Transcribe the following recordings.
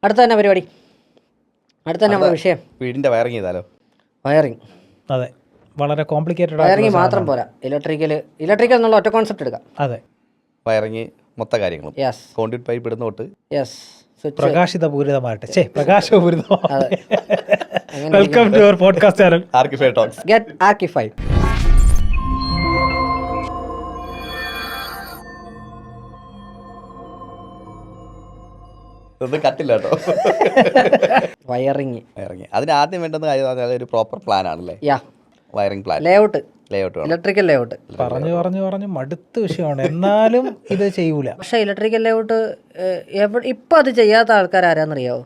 അടുത്ത തന്നെ പരിപാടി, അടുത്ത തന്നെ നമ്മുടെ വിഷയം വീടിന്റെ വയറിങ് ചെയ്താലോ? വയറിങ്. അതെ, വളരെ കോംപ്ലിക്കേറ്റഡ്. വയറിങ് മാത്രം പോരാ, ഇലക്ട്രിക്കൽ എന്നുള്ള ഒറ്റ കോൺസെപ്റ്റ് എടുക്കാം. അതെ, വയറിങ് മൊത്ത കാര്യങ്ങളും. യെസ് കോൺക്രീറ്റ് പൈപ്പ് ഇടുന്ന തൊട്ട് യെസ്. പ്രകാശപൂരിതമായിട്ട് പ്രകാശപൂരിതമാവട്ടെ. Welcome to your podcast channel Archify talks. Get archified. ഇതൊന്നും കട്ടില്ല കേട്ടോ. വയറിങ് അതിന് ആദ്യം വേണ്ടുന്ന കാര്യം ഒരു പ്രോപ്പർ പ്ലാൻ ആണല്ലേ? Wiring plan, layout, layout, electrical layout. പറഞ്ഞു മടുത്ത വിഷയമാണ്, എന്നാലും ഇത് ചെയ്യൂല. പക്ഷേ ഇലക്ട്രിക്കൽ ലേഔട്ട് ഇപ്പം അത് ചെയ്യാത്ത ആൾക്കാർ ആരാന്നറിയാവോ?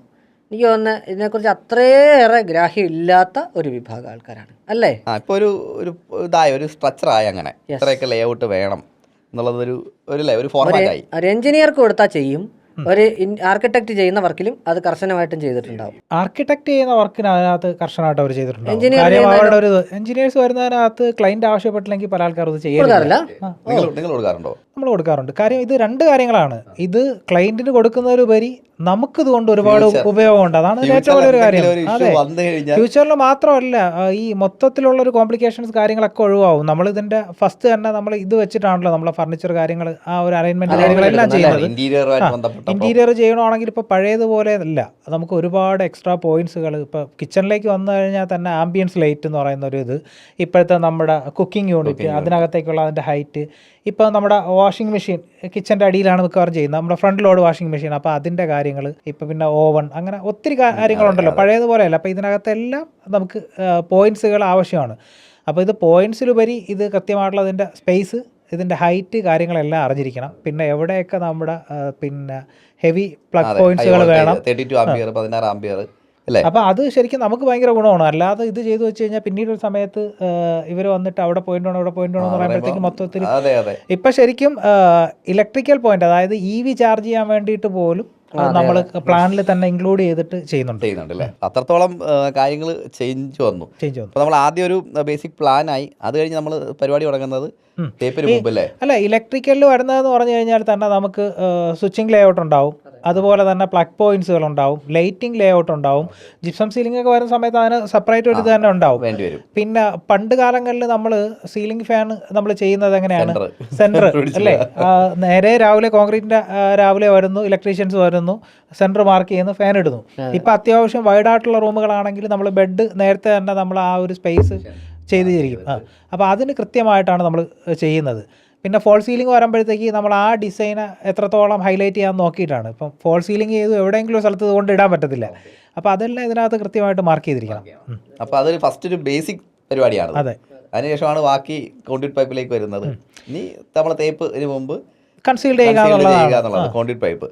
എനിക്ക് തോന്നുന്നത് ഇതിനെക്കുറിച്ച് അത്രയേറെ ഗ്രാഹ്യം ഇല്ലാത്ത ഒരു വിഭാഗം ആൾക്കാരാണ് അല്ലേ? ഇപ്പൊ ഒരു സ്ട്രക്ചറായി, അങ്ങനെ ഇത്രയൊക്കെ ലേഔട്ട് വേണം എന്നുള്ളത് ഒരു ഫോർമാറ്റ് ആയി. ഒരു എഞ്ചിനീയർക്ക് കൊടുത്താൽ ചെയ്യും, ഒരു ആർക്കിടെക്ട് ചെയ്യുന്ന വർക്കിലും അത് കർശനമായിട്ടും ചെയ്തിട്ടുണ്ടാവും. ആർക്കിടെക്ട് ചെയ്യുന്ന വർക്കിന് അതിനകത്ത് കർശനമായിട്ട് അവർ ചെയ്തിട്ടുണ്ടാവും. അവരുടെ ഒരു എഞ്ചിനീയേഴ്സ് വരുന്നതിനകത്ത് ക്ലൈന്റ് ആവശ്യപ്പെട്ടില്ലെങ്കിൽ പല ആൾക്കാരും അത് ചെയ്യാറില്ല. നിങ്ങൾ കൊടുക്കാറുണ്ടോ? നമ്മൾ കൊടുക്കാറുണ്ട്. കാര്യം ഇത് രണ്ട് കാര്യങ്ങളാണ്. ഇത് ക്ലൈന്റിന് കൊടുക്കുന്നതിലുപരി നമുക്ക് ഇതുകൊണ്ട് ഒരുപാട് ഉപയോഗമുണ്ട്. അതാണ് ഏറ്റവും വലിയൊരു കാര്യം. അതെ, ഫ്യൂച്ചറിൽ മാത്രമല്ല, ഈ മൊത്തത്തിലുള്ള ഒരു കോംപ്ലിക്കേഷൻസ് കാര്യങ്ങളൊക്കെ ഒഴിവാകും. നമ്മൾ ഇതിന്റെ ഫസ്റ്റ് തന്നെ നമ്മൾ ഇത് വെച്ചിട്ടാണല്ലോ നമ്മളെ ഫർണിച്ചർ കാര്യങ്ങൾ, ആ ഒരു അറേഞ്ച്മെന്റ് കാര്യങ്ങളെല്ലാം ചെയ്യുന്നത്. ഇന്റീരിയർ ചെയ്യണമെങ്കിൽ ഇപ്പോൾ പഴയതുപോലെ അല്ല, നമുക്ക് ഒരുപാട് എക്സ്ട്രാ പോയിന്റ്സുകൾ. ഇപ്പോൾ കിച്ചണിലേക്ക് വന്നു കഴിഞ്ഞാൽ തന്നെ ആംബിയൻസ് ലൈറ്റ് എന്ന് പറയുന്ന ഒരു ഇത്, ഇപ്പോഴത്തെ നമ്മുടെ കുക്കിംഗ് യൂണിറ്റ്, അതിനകത്തേക്കുള്ള അതിൻ്റെ ഹൈറ്റ്, ഇപ്പോൾ നമ്മുടെ വാഷിംഗ് മെഷീൻ കിച്ചൻ്റെ അടിയിലാണ് മിക്കവാറും ചെയ്യുന്നത്, നമ്മുടെ ഫ്രണ്ട് ലോഡ് വാഷിംഗ് മെഷീൻ. അപ്പോൾ അതിൻ്റെ കാര്യങ്ങൾ, ഇപ്പോൾ പിന്നെ ഓവൻ, അങ്ങനെ ഒത്തിരി കാര്യങ്ങളുണ്ടല്ലോ, പഴയതുപോലെയല്ല. അപ്പോൾ ഇതിനകത്തെല്ലാം നമുക്ക് പോയിൻറ്റ്സുകൾ ആവശ്യമാണ്. അപ്പോൾ ഇത് പോയിൻറ്റ്സിലുപരി ഇത് കൃത്യമായിട്ടുള്ള അതിൻ്റെ സ്പേസ്, ഇതിൻ്റെ ഹൈറ്റ്, കാര്യങ്ങളെല്ലാം അറിഞ്ഞിരിക്കണം. പിന്നെ എവിടെയൊക്കെ നമ്മുടെ പിന്നെ ഹെവി പ്ലഗ് പോയിന്റ്സുകൾ വേണം. അപ്പോൾ അത് ശരിക്കും നമുക്ക് ഭയങ്കര ഗുണമാണ്. അല്ലാതെ ഇത് ചെയ്തു വെച്ച് കഴിഞ്ഞാൽ പിന്നീട് ഒരു സമയത്ത് ഇവർ വന്നിട്ട് അവിടെ പോയിന്റ് വേണം, ഇവിടെ പോയിന്റ് വേണം എന്ന് പറയുമ്പോഴത്തേക്ക് മൊത്തത്തിൽ ഇപ്പം ശരിക്കും ഇലക്ട്രിക്കൽ പോയിന്റ്, അതായത് EV ചാർജ് ചെയ്യാൻ വേണ്ടിയിട്ട് പോലും നമ്മൾ പ്ലാനിൽ തന്നെ ഇൻക്ലൂഡ് ചെയ്തിട്ട് ചെയ്യുന്നുണ്ട്. അത്രത്തോളം കാര്യങ്ങൾ ചേഞ്ച് വന്നു. അപ്പോൾ നമ്മൾ ആദ്യം ഒരു ബേസിക് പ്ലാൻ ആയി, അത് കഴിഞ്ഞ് നമ്മൾ പരിപാടി തുടങ്ങുന്നത് തേപ്പിന് മുമ്പല്ലേ? അല്ല, ഇലക്ട്രിക്കലിൽ വരുന്നതെന്ന് പറഞ്ഞു കഴിഞ്ഞാൽ തന്നെ നമുക്ക് സ്വിച്ചിങ് ലേഔട്ട് ഉണ്ടാവും, അതുപോലെ തന്നെ പ്ലഗ് പോയിന്റ്സുകൾ ഉണ്ടാവും, ലൈറ്റിംഗ് ലേഔട്ട് ഉണ്ടാവും. ജിപ്സം സീലിംഗ് ഒക്കെ വരുന്ന സമയത്ത് അതിന് സെപ്പറേറ്റ് ഒരു ഇത് തന്നെ ഉണ്ടാവും. പിന്നെ പണ്ട് കാലങ്ങളിൽ നമ്മൾ സീലിംഗ് ഫാൻ നമ്മൾ ചെയ്യുന്നത് എങ്ങനെയാണ്? സെന്റർ അല്ലേ, നേരെ രാവിലെ കോൺക്രീറ്റിന്റെ രാവിലെ വരുന്നു, ഇലക്ട്രീഷ്യൻസ് വരുന്നു, സെന്റർ മാർക്ക് ചെയ്യുന്നു, ഫാൻ ഇടുന്നു. ഇപ്പൊ അത്യാവശ്യം വൈഡായിട്ടുള്ള റൂമുകളാണെങ്കിൽ നമ്മൾ ബെഡ് നേരത്തെ തന്നെ നമ്മൾ ആ ഒരു സ്പേസ് ചെയ്തിരിക്കും. അപ്പോൾ അതിന് കൃത്യമായിട്ടാണ് നമ്മൾ ചെയ്യുന്നത്. പിന്നെ ഫോൾ സീലിംഗ് വരുമ്പോഴത്തേക്ക് നമ്മൾ ആ ഡിസൈന് എത്രത്തോളം ഹൈലൈറ്റ് ചെയ്യാൻ നോക്കിയിട്ടാണ്. ഇപ്പം ഫോൾ സീലിംഗ് ചെയ്തു എവിടെയെങ്കിലും സ്ഥലത്ത് കൊണ്ട് ഇടാൻ പറ്റത്തില്ല. അപ്പോൾ അതെല്ലാം ഇതിനകത്ത് കൃത്യമായിട്ട് മാർക്ക് ചെയ്തിരിക്കണം. അപ്പോൾ അതൊരു ഫസ്റ്റ് ഒരു ബേസിക് പരിപാടിയാണ്. അതെ, അതിനുശേഷമാണ് ബാക്കി കോൺക്രീറ്റ് പൈപ്പിലേക്ക് വരുന്നത്. ഇനി നമ്മൾ തേപ്പിന് മുമ്പ് കൺസീൽഡ് ചെയ്യുക എന്നുള്ളത് കോൺക്രീറ്റ് പൈപ്പ്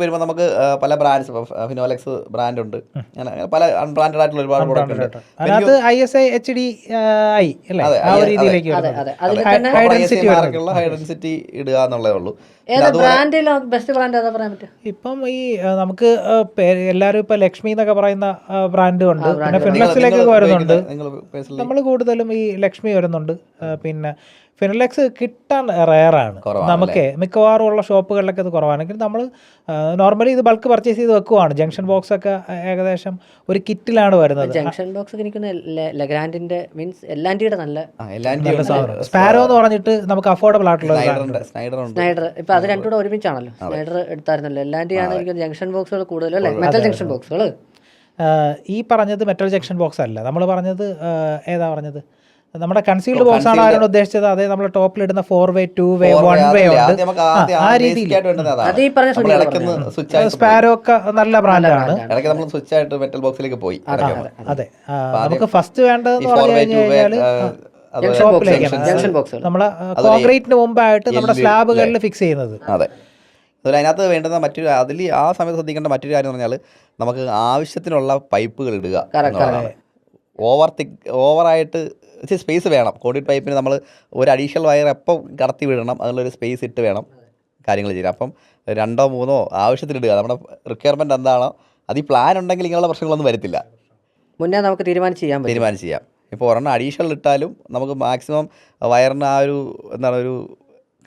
വരുമ്പോൾ നമുക്ക് പല ബ്രാൻഡ്സ്, ഫിനോലെക്സ് ബ്രാൻഡ് ഉണ്ട്, അങ്ങനെ പല അൺബ്രാൻഡഡ് ആയിട്ടുള്ള ഒരുപാട് പ്രോഡക്റ്റ് ഉണ്ട്. അതിനകത്ത് ISI HDI അല്ലേ, ആ ഒരു രീതിയിലേക്ക് ഹൈ ഡെൻസിറ്റി ഇടുക എന്നുള്ളതേ ഉള്ളൂ. ഇപ്പം ഈ നമുക്ക് എല്ലാവരും ഇപ്പൊ ലക്ഷ്മി എന്നൊക്കെ പറയുന്ന ബ്രാൻഡും ഉണ്ട്, പിന്നെ ഫിനോലെക്സിലേക്ക് വരുന്നുണ്ട്. നമ്മൾ കൂടുതലും ഈ ലക്ഷ്മി വരുന്നുണ്ട്. പിന്നെ ഫിനോലെക്സ് കിട്ടാൻ റെയറാണ് നമുക്ക്, മിക്കവാറും ഉള്ള ഷോപ്പുകളിലൊക്കെ ഇത് കുറവാണെങ്കിൽ നമ്മൾ നോർമലി ഇത് ബൾക്ക് പർച്ചേസ് ചെയ്ത് വെക്കുവാണ്. ജംഗ്ഷൻ ബോക്സ് ഒക്കെ ഏകദേശം ഒരു കിറ്റിലാണ് വരുന്നത്. ജംഗ്ഷൻ ബോക്സ് ലെഗ്രാൻഡിന്റെ മീൻസ് എല്ലാൻഡിയുടെ നല്ല സ്പാരോ എന്ന് പറഞ്ഞിട്ട് നമുക്ക് അഫോർഡബിൾ ആയിട്ടുള്ള സ്നൈഡർ. ഇപ്പൊ അത് രണ്ടും കൂടെ ഒരുമിച്ചാണല്ലോ. സ്നൈഡർ എടുത്തായിരുന്നല്ലോ. എല്ലാൻഡി ആണ് എനിക്ക് ജംഗ്ഷൻ ബോക്സുകൾ കൂടുതലും അല്ലേ, മെറ്റൽ ജംഗ്ഷൻ ബോക്സുകൾ. ഈ പറഞ്ഞത് മെറ്റൽ ജംഗ്ഷൻ ബോക്സ് അല്ല, നമ്മൾ പറഞ്ഞത് ഏതാ പറഞ്ഞത്? നമ്മുടെ കൺസീൽഡ് ബോക്സ് ആണ് ആരാണ് ഉദ്ദേശിച്ചത്? അതേ നമ്മൾ ടോപ്പിലിടുന്ന 4-way 2-way 1-way ഉണ്ട്, ആ രീതിയിൽ. സ്പാരോ ഒക്കെ നല്ല ബ്രാൻഡാണ്. അതെ, നമുക്ക് ഫസ്റ്റ് വേണ്ടതെന്ന് പറഞ്ഞു കഴിഞ്ഞാൽ നമ്മളെ കോൺക്രീറ്റിന് മുമ്പായിട്ട് നമ്മുടെ സ്ലാബുകളിൽ ഫിക്സ് ചെയ്യുന്നത്. അതെ, അതിനകത്ത് വേണ്ടുന്ന മറ്റൊരു ആ സമയത്ത് ശ്രദ്ധിക്കേണ്ട മറ്റൊരു കാര്യം എന്ന് പറഞ്ഞാൽ നമുക്ക് ആവശ്യത്തിനുള്ള പൈപ്പുകൾ ഇടുക. ഓവറായിട്ട് സ്പേസ് വേണം. കോൺക്രീറ്റ് പൈപ്പിന് നമ്മൾ ഒരു അഡീഷണൽ വയർ എപ്പം കടത്തി വിടണം, അതിനുള്ളൊരു സ്പേസ് ഇട്ട് വേണം കാര്യങ്ങൾ ചെയ്യാം. അപ്പം 2-3 ആവശ്യത്തിനിടുക. നമ്മുടെ റിക്വയർമെൻറ്റ് എന്താണോ അത് ഈ പ്ലാൻ ഉണ്ടെങ്കിൽ ഇങ്ങനെയുള്ള പ്രശ്നങ്ങളൊന്നും വരത്തില്ല. മുന്നേ നമുക്ക് തീരുമാനിച്ച് ചെയ്യാം. ഇപ്പോൾ ഒരെണ്ണം അഡീഷണൽ ഇട്ടാലും നമുക്ക് മാക്സിമം വയറിന് ആ ഒരു എന്താണ് ഒരു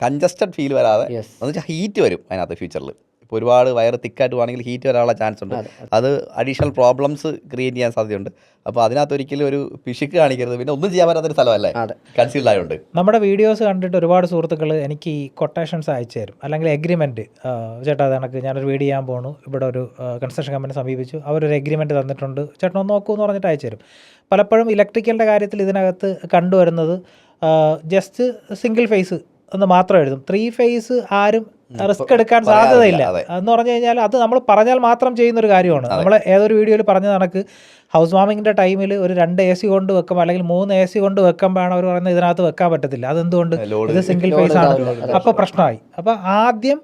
കൺജസ്റ്റഡ് ഫീൽ വരാതെ എന്ന് വെച്ചാൽ ഹീറ്റ് വരും അതിനകത്ത് ഫ്യൂച്ചറിൽ. ഇപ്പോൾ ഒരുപാട് വയർ തിക്കായിട്ട് വേണമെങ്കിൽ ഹീറ്റ് വരാനുള്ള ചാൻസ് ഉണ്ട്. അത് അഡീഷണൽ പ്രോബ്ലംസ് ക്രിയേറ്റ് ചെയ്യാൻ സാധ്യതയുണ്ട്. അപ്പോൾ അതിനകത്ത് ഒരിക്കലും ഒരു പിശുക്ക് കാണിക്കരുത്. പിന്നെ ഒന്നും ചെയ്യാൻ പറ്റാത്തൊരു സ്ഥലമല്ലേ കൺസീൽഡ് ആയതുകൊണ്ട്. നമ്മുടെ വീഡിയോസ് കണ്ടിട്ട് ഒരുപാട് സുഹൃത്തുക്കൾ എനിക്ക് ഈ കൊട്ടേഷൻസ് അയച്ചു തരും, അല്ലെങ്കിൽ എഗ്രിമെൻറ്റ്, ചേട്ടാ അത് കണക്ക് ഞാനൊരു വീട് ചെയ്യാൻ പോകണു, ഇവിടെ ഒരു കൺസ്ട്രക്ഷൻ കമ്പനി സമീപിച്ചു, അവരൊരു എഗ്രിമെൻറ്റ് തന്നിട്ടുണ്ട്, ചേട്ടൻ ഒന്ന് നോക്കൂ എന്ന് പറഞ്ഞിട്ട് അയച്ചു തരും. പലപ്പോഴും ഇലക്ട്രിക്കലിൻ്റെ കാര്യത്തിൽ ഇതിനകത്ത് കണ്ടുവരുന്നത് ജസ്റ്റ് സിംഗിൾ ഫേസ് എന്ന് മാത്രം എഴുതും. 3 ഫേസ് ആരും റിസ്ക് എടുക്കാൻ സാധ്യതയില്ല എന്ന് പറഞ്ഞു കഴിഞ്ഞാൽ അത് നമ്മൾ പറഞ്ഞാൽ മാത്രം ചെയ്യുന്നൊരു കാര്യമാണ്. നമ്മൾ ഏതൊരു വീഡിയോയിൽ പറഞ്ഞ കണക്ക് ഹൗസ് വാമിങ്ങിൻ്റെ ടൈമിൽ ഒരു 2 AC കൊണ്ട് വെക്കുമ്പോൾ അല്ലെങ്കിൽ 3 AC കൊണ്ട് വെക്കുമ്പോഴാണ് അവർ പറയുന്നത് ഇതിനകത്ത് വെക്കാൻ പറ്റത്തില്ല. അതെന്തുകൊണ്ട്? ഇത് സിംഗിൾ ഫേസ് ആണ്. അപ്പോൾ പ്രശ്നമായി. അപ്പോൾ ആദ്യം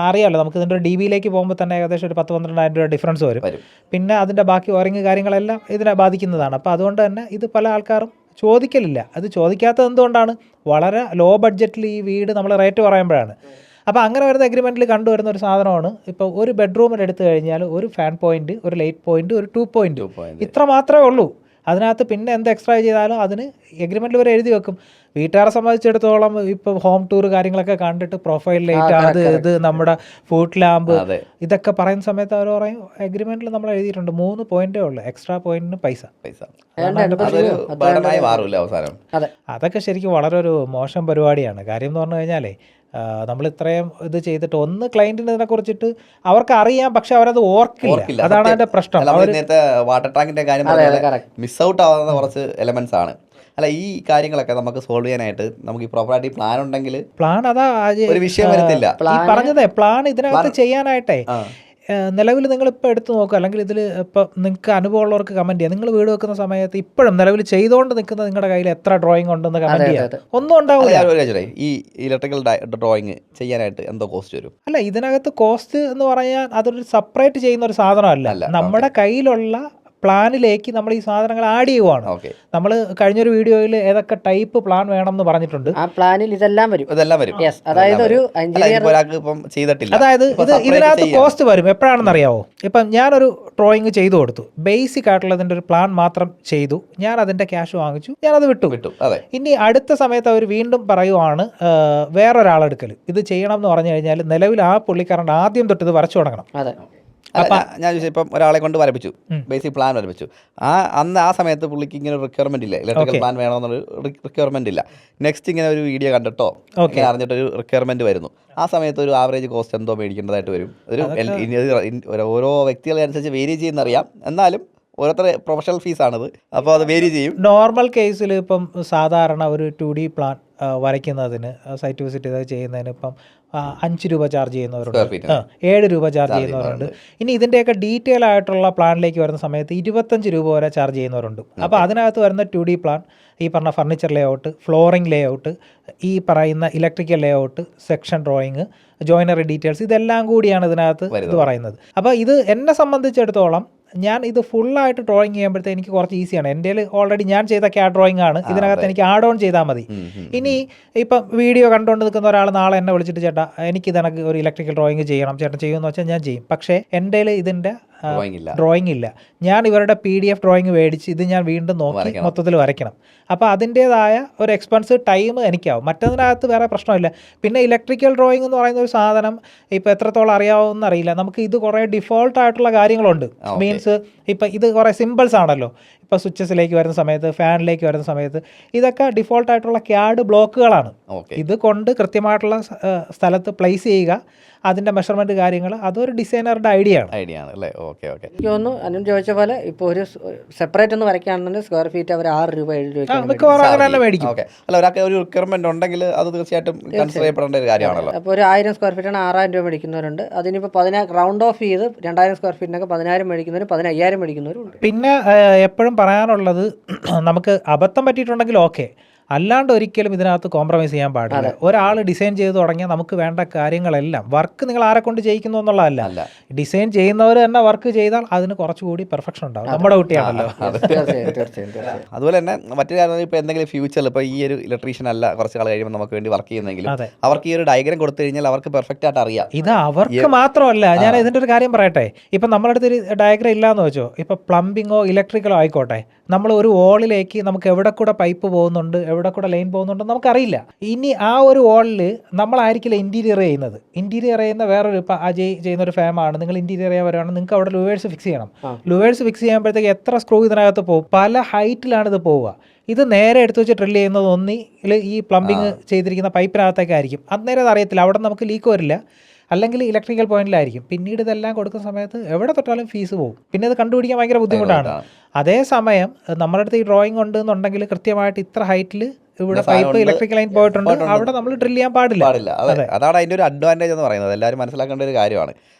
അറിയാമല്ലോ, നമുക്ക് ഇതിൻ്റെ ഒരു DBയിലേക്ക് പോകുമ്പോൾ തന്നെ ഏകദേശം ഒരു 10-12,000 രൂപ ഡിഫറൻസ് വരും. പിന്നെ അതിൻ്റെ ബാക്കി വയറിങ് കാര്യങ്ങളെല്ലാം ഇതിനെ ബാധിക്കുന്നതാണ്. അപ്പോൾ അതുകൊണ്ട് തന്നെ ഇത് പല ആൾക്കാരും ചോദിക്കലില്ല. അത് ചോദിക്കാത്തത് എന്തുകൊണ്ടാണ്? വളരെ ലോ ബഡ്ജറ്റിൽ ഈ വീട് നമ്മൾ റേറ്റ് പറയുമ്പോഴാണ്. അപ്പോൾ അങ്ങനെ വരുന്ന എഗ്രിമെൻറ്റിൽ കണ്ടുവരുന്ന ഒരു സാധനമാണ് ഇപ്പോൾ ഒരു ബെഡ്റൂമിൽ എടുത്തു കഴിഞ്ഞാൽ ഒരു ഫാൻ പോയിൻറ്റ്, ഒരു ലൈറ്റ് പോയിൻറ്റ്, ഒരു 2 പോയിൻറ്റ്, ഇത്ര മാത്രമേ ഉള്ളൂ. അതിനകത്ത് പിന്നെ എന്ത് എക്സ്ട്രാ ചെയ്താലും അതിന് എഗ്രിമെൻറ്റിൽ വരെ എഴുതി വെക്കും. വീട്ടുകാരെ സംബന്ധിച്ചിടത്തോളം ഇപ്പോൾ ഹോം ടൂർ കാര്യങ്ങളൊക്കെ കണ്ടിട്ട് പ്രൊഫൈൽ ലൈറ്റ്, അത് ഇത് നമ്മുടെ ഫുഡ് ലാമ്പ്, ഇതൊക്കെ പറയുന്ന സമയത്ത് അവർ പറയും എഗ്രിമെൻറ്റിൽ നമ്മൾ എഴുതിയിട്ടുണ്ട് 3 പോയിന്റേ ഉള്ളൂ, എക്സ്ട്രാ പോയിന്റിന് പൈസ. അതൊക്കെ ശരിക്കും വളരെ ഒരു മോശം പരിപാടിയാണ്. കാര്യം എന്ന് പറഞ്ഞു കഴിഞ്ഞാലേ നമ്മൾ ഇത്രയും ഇത് ചെയ്തിട്ട് ഒന്ന് ക്ലയന്റിന് ഇതിനെ കുറിച്ചിട്ട് അവർക്ക് അറിയാം, പക്ഷെ അവരത് ഓർക്കില്ല. അതാണ് അതിന്റെ പ്രശ്നം. നേരത്തെ വാട്ടർ ടാങ്കിന്റെ കാര്യം മിസ് ഔട്ട് ആവുന്ന കുറച്ച് എലമെന്റ്സ് ആണ്. അല്ല, ഈ കാര്യങ്ങളൊക്കെ നമുക്ക് സോൾവ് ചെയ്യാനായിട്ട് നമുക്ക് ഈ പ്രോപ്പർട്ടി പ്ലാൻ ഉണ്ടെങ്കിൽ പ്ലാൻ അതാ ഒരു വിഷയം വരുന്നില്ല. പറഞ്ഞതേ പ്ലാൻ ഇതിനകത്ത് ചെയ്യാനായിട്ടേ നിലവിൽ നിങ്ങളിപ്പോൾ എടുത്ത് നോക്കുക, അല്ലെങ്കിൽ ഇതിൽ ഇപ്പോൾ നിങ്ങൾക്ക് അനുഭവമുള്ളവർക്ക് കമൻറ്റ് ചെയ്യാം. നിങ്ങൾ വീട് വെക്കുന്ന സമയത്ത് ഇപ്പോഴും നിലവിൽ ചെയ്തുകൊണ്ട് നിൽക്കുന്ന നിങ്ങളുടെ കയ്യിൽ എത്ര ഡ്രോയിങ് ഉണ്ടെന്ന് കമൻറ്റ് ചെയ്യാം. ഒന്നും ഉണ്ടാവില്ല. ഈ ഇലക്ട്രിക്കൽ ഡ്രോയിങ് ചെയ്യാനായിട്ട് എന്തോ കോസ്റ്റ് വരും? അല്ല, ഇതിനകത്ത് കോസ്റ്റ് എന്ന് പറഞ്ഞാൽ അതൊരു സെപ്പറേറ്റ് ചെയ്യുന്ന ഒരു സാധനമല്ല. നമ്മുടെ കയ്യിലുള്ള പ്ലാനിലേക്ക് നമ്മൾ ഈ സാധനങ്ങൾ ആഡ് ചെയ്യുവാണ്. നമ്മൾ കഴിഞ്ഞൊരു വീഡിയോയിൽ ഏതൊക്കെ ടൈപ്പ് പ്ലാൻ വേണം എന്ന് പറഞ്ഞിട്ടുണ്ട്. ആ പ്ലാനിൽ ഇതെല്ലാം വരും. അതായത് ഒരു അതായത് ഇത് ഇതിനകത്ത് കോസ്റ്റ് വരും. എപ്പോഴാണെന്ന് അറിയാവോ? ഇപ്പം ഞാനൊരു ഡ്രോയിങ് ചെയ്തു കൊടുത്തു, ബേസിക് ആയിട്ടുള്ളതിൻ്റെ ഒരു പ്ലാൻ മാത്രം ചെയ്തു, ഞാൻ അതിൻ്റെ ക്യാഷ് വാങ്ങിച്ചു, ഞാനത് വിട്ടു. ഇനി അടുത്ത സമയത്ത് അവർ വീണ്ടും പറയുവാണ് വേറൊരാളെടുക്കൽ ഇത് ചെയ്യണം എന്ന് പറഞ്ഞു കഴിഞ്ഞാൽ നിലവിൽ ആ പുള്ളിക്കാരൻ്റെ ആദ്യം തൊട്ട് ഇത് വരച്ചു തുടങ്ങണം. ഞാൻ ഇപ്പം ഒരാളെ കൊണ്ട് വരപ്പിച്ചു, ബേസിക് പ്ലാൻ വരപ്പിച്ചു. അന്ന് ആ സമയത്ത് പുള്ളിക്ക് ഇങ്ങനെ റിക്വയർമെന്റ് ഇല്ല, ഇലക്ട്രിക്കൽ പ്ലാൻ വേണമെന്നൊരു റിക്വയർമെന്റ് ഇല്ല. നെക്സ്റ്റ് ഇങ്ങനെ ഒരു വീഡിയോ കണ്ടിട്ടോ ഇങ്ങനെ അറിഞ്ഞിട്ടൊരു റിക്വയർമെന്റ് വരുന്നു. ആ സമയത്ത് ഒരു ആവറേജ് കോസ്റ്റ് എന്തോ മേടിക്കേണ്ടതായിട്ട് വരും. ഓരോ വ്യക്തികളെ അനുസരിച്ച് വേരി ചെയ്യുന്നറിയാം, എന്നാലും ഓരോരുത്തരുടെ പ്രൊഫഷണൽ ഫീസാണിത്. അപ്പോൾ അത് വേരി ചെയ്യും. നോർമൽ കേസിൽ ഇപ്പം സാധാരണ ഒരു 2D പ്ലാൻ വരയ്ക്കുന്നതിന് സൈറ്റ് വിസിറ്റ് ചെയ്ത് ചെയ്യുന്നതിന് ഇപ്പം 5 രൂപ ചാർജ് ചെയ്യുന്നവരുണ്ട്, 7 രൂപ ചാർജ് ചെയ്യുന്നവരുണ്ട്. ഇനി ഇതിൻ്റെയൊക്കെ ഡീറ്റെയിൽ ആയിട്ടുള്ള പ്ലാനിലേക്ക് വരുന്ന സമയത്ത് 25 രൂപ വരെ ചാർജ് ചെയ്യുന്നവരുണ്ട്. അപ്പോൾ അതിനകത്ത് വരുന്ന 2D പ്ലാൻ, ഈ പറഞ്ഞ ഫർണിച്ചർ ലേഔട്ട്, ഫ്ലോറിംഗ് ലേഔട്ട്, ഈ പറയുന്ന electrical layout, section drawing, joinery details, ഇതെല്ലാം കൂടിയാണ് ഇതിനകത്ത് ഇത് പറയുന്നത്. അപ്പോൾ ഇത് എന്നെ സംബന്ധിച്ചിടത്തോളം ഞാൻ ഇത് ഫുള്ളായിട്ട് ഡ്രോയിങ് ചെയ്യുമ്പോഴത്തേക്ക് എനിക്ക് കുറച്ച് ഈസിയാണ്. എൻ്റെ ഓൾറെഡി ഞാൻ ചെയ്ത ക്യാഡ് ഡ്രോയിങ് ആണ്, ഇതിനകത്ത് എനിക്ക് ആഡ് ഓൺ ചെയ്താൽ മതി. ഇനി ഇപ്പം വീഡിയോ കണ്ടുകൊണ്ട് നിൽക്കുന്ന ഒരാൾ നാളെ എന്നെ വിളിച്ചിട്ട് ചേട്ടാ എനിക്ക് ഇതിനകത്ത് ഒരു ഇലക്ട്രിക്കൽ ഡ്രോയിങ് ചെയ്യണം, ചേട്ടൻ ചെയ്യുമെന്ന് വെച്ചാൽ ഞാൻ ചെയ്യും. പക്ഷേ എൻ്റെ ഇതിൻ്റെ ഡ്രോയിങ് ഇല്ല. ഞാൻ ഇവരുടെ PDF ഡ്രോയിങ് മേടിച്ച് ഇത് ഞാൻ വീണ്ടും നോക്കി മൊത്തത്തിൽ വരയ്ക്കണം. അപ്പോൾ അതിൻ്റേതായ ഒരു എക്സ്പെൻസ് ടൈം എനിക്കാവും. മറ്റതിനകത്ത് വേറെ പ്രശ്നമില്ല. പിന്നെ ഇലക്ട്രിക്കൽ ഡ്രോയിങ് എന്ന് പറയുന്ന ഒരു സാധനം ഇപ്പോൾ എത്രത്തോളം അറിയാവുമെന്ന് അറിയില്ല. നമുക്ക് ഇത് കുറേ ഡിഫോൾട്ട് ആയിട്ടുള്ള കാര്യങ്ങളുണ്ട്. മീൻസ് ഇപ്പം ഇത് കുറേ സിമ്പിൾസ് ആണല്ലോ. ഇപ്പോൾ സ്വിച്ചസിലേക്ക് വരുന്ന സമയത്ത്, ഫാനിലേക്ക് വരുന്ന സമയത്ത്, ഇതൊക്കെ ഡിഫോൾട്ടായിട്ടുള്ള ക്യാഡ് ബ്ലോക്കുകളാണ്. ഇത് കൊണ്ട് കൃത്യമായിട്ടുള്ള സ്ഥലത്ത് പ്ലേസ് ചെയ്യുക, അതിൻ്റെ മെഷർമെൻറ്റ് കാര്യങ്ങൾ, അതൊരു ഡിസൈനറുടെ ഐഡിയ ആണ് അല്ലേ? എനിക്ക് തോന്നുന്നു അനു ചോദിച്ച പോലെ ഇപ്പോൾ ഒരു സെപ്പറേറ്റ് ഒന്ന് വരയ്ക്കുകയാണെന്നുണ്ടെങ്കിൽ സ്ക്വയർ ഫീറ്റ് അവർ 6 രൂപ 7 രൂപ മേടിക്കും. അല്ല, ഒരാൾക്ക് ഒരു റിക്വയർമെന്റ് ഉണ്ടെങ്കിൽ അത് തീർച്ചയായിട്ടും കൺസിഡർ ചെയ്യപ്പെടേണ്ട ഒരു കാര്യമാണല്ലോ. അപ്പോൾ ഒരു 1000 സ്ക്വയർ ഫീറ്റാണ് 6000 രൂപ മേടിക്കുന്നവരുണ്ട്. അതിനിപ്പോൾ 10 റൗണ്ട് ഓഫ് ചെയ്ത് 2000 സ്ക്വയർ ഫീറ്റിനൊക്കെ 10000 മേടിക്കുന്നവരും 15000 മേടിക്കുന്നവരും ഉണ്ട്. പിന്നെ എപ്പോഴും പറയാനുള്ളത്, നമുക്ക് അബദ്ധം പറ്റിയിട്ടുണ്ടെങ്കിൽ ഓക്കെ, അല്ലാണ്ട് ഒരിക്കലും ഇതിനകത്ത് കോംപ്രമൈസ് ചെയ്യാൻ പാടില്ല. ഒരാൾ ഡിസൈൻ ചെയ്ത് തുടങ്ങിയാൽ നമുക്ക് വേണ്ട കാര്യങ്ങളെല്ലാം വർക്ക് നിങ്ങൾ ആരെ കൊണ്ട് ചെയ്യിക്കുന്നു എന്നുള്ളതല്ല, ഡിസൈൻ ചെയ്യുന്നവർ തന്നെ വർക്ക് ചെയ്താൽ അതിന് കുറച്ചുകൂടി പെർഫെക്ഷൻ ഉണ്ടാവും. നമ്മുടെ കുട്ടിയാണല്ലോ. അതുപോലെ തന്നെ മറ്റൊരു കാര്യം, ഇപ്പോൾ എന്തെങ്കിലും ഫ്യൂച്ചറിൽ ഇപ്പോൾ ഈ ഒരു ഇലക്ട്രീഷ്യൻ അല്ല കുറച്ച് കാലം കഴിയുമ്പോൾ നമുക്ക് വേണ്ടി വർക്ക് ചെയ്യുന്നെങ്കിലും അവർക്ക് ഈ ഒരു ഡയഗ്രം കൊടുത്തു കഴിഞ്ഞാൽ അവർക്ക് പെർഫെക്റ്റ് ആയിട്ട് അറിയാം. ഇത് അവർക്ക് മാത്രമല്ല, ഞാൻ ഇതിൻ്റെ ഒരു കാര്യം പറയട്ടെ. ഇപ്പം നമ്മുടെ അടുത്ത് ഒരു ഡയഗ്രം ഇല്ലാന്ന് വെച്ചോ, ഇപ്പോൾ പ്ലംബിങ്ങോ ഇലക്ട്രിക്കലോ ആയിക്കോട്ടെ, നമ്മൾ ഒരു വോളിലേക്ക് നമുക്ക് എവിടെ കൂടെ പൈപ്പ് പോകുന്നുണ്ട്, എവിടെ കൂടെ ലൈൻ പോകുന്നുണ്ടെന്ന് നമുക്കറിയില്ല. ഇനി ആ ഒരു വാളിൽ നമ്മളായിരിക്കില്ല ഇൻറ്റീരിയർ ചെയ്യുന്നത്. ഇൻറ്റീരിയർ ചെയ്യുന്ന വേറൊരു ഇപ്പോൾ അജയ് ചെയ്യുന്ന ഒരു ഫാമാണ്. നിങ്ങൾ ഇൻറ്റീരിയർ ചെയ്യാൻ വരുവാണ്, നിങ്ങൾക്ക് അവിടെ ലൂവേഴ്സ് ഫിക്സ് ചെയ്യണം. ലൂവേഴ്സ് ഫിക്സ് ചെയ്യുമ്പോഴത്തേക്ക് എത്ര സ്ക്രൂ ഇതിനകത്ത് പോകും, പല ഹൈറ്റിലാണ് ഇത് പോവുക. ഇത് നേരെ എടുത്ത് വെച്ച് ഡ്രിൽ ചെയ്യുന്നത് ഒന്നിൽ ഈ പ്ലംബിങ് ചെയ്തിരിക്കുന്ന പൈപ്പിനകത്തേക്കായിരിക്കും. അന്നേരം അത് അറിയത്തില്ല, അവിടെ നമുക്ക് ലീക്ക് വരില്ല, അല്ലെങ്കിൽ ഇലക്ട്രിക്കൽ പോയിന്റിലായിരിക്കും. പിന്നീട് ഇതെല്ലാം കൊടുക്കുന്ന സമയത്ത് എവിടെ തൊട്ടാലും ഫീസ് പോകും. പിന്നെ ഇത് കണ്ടുപിടിക്കാൻ ഭയങ്കര ബുദ്ധിമുട്ടാണ്. അതേസമയം നമ്മുടെ അടുത്ത് ഈ ഡ്രോയിങ് ഉണ്ട് എന്നുണ്ടെങ്കിൽ കൃത്യമായിട്ട് ഇത്ര ഹൈറ്റിൽ ഇവിടെ പൈപ്പ് ഇലക്ട്രിക്കൽ ലൈൻ പോയിട്ടുണ്ട്, അവിടെ നമ്മൾ ഡ്രിൽ ചെയ്യാൻ പാടില്ല. അതാണ് അതിൻ്റെ ഒരു അഡ്വാൻറ്റേജ് എന്ന് പറയുന്നത്. എല്ലാവരും മനസ്സിലാക്കേണ്ട ഒരു കാര്യമാണ്.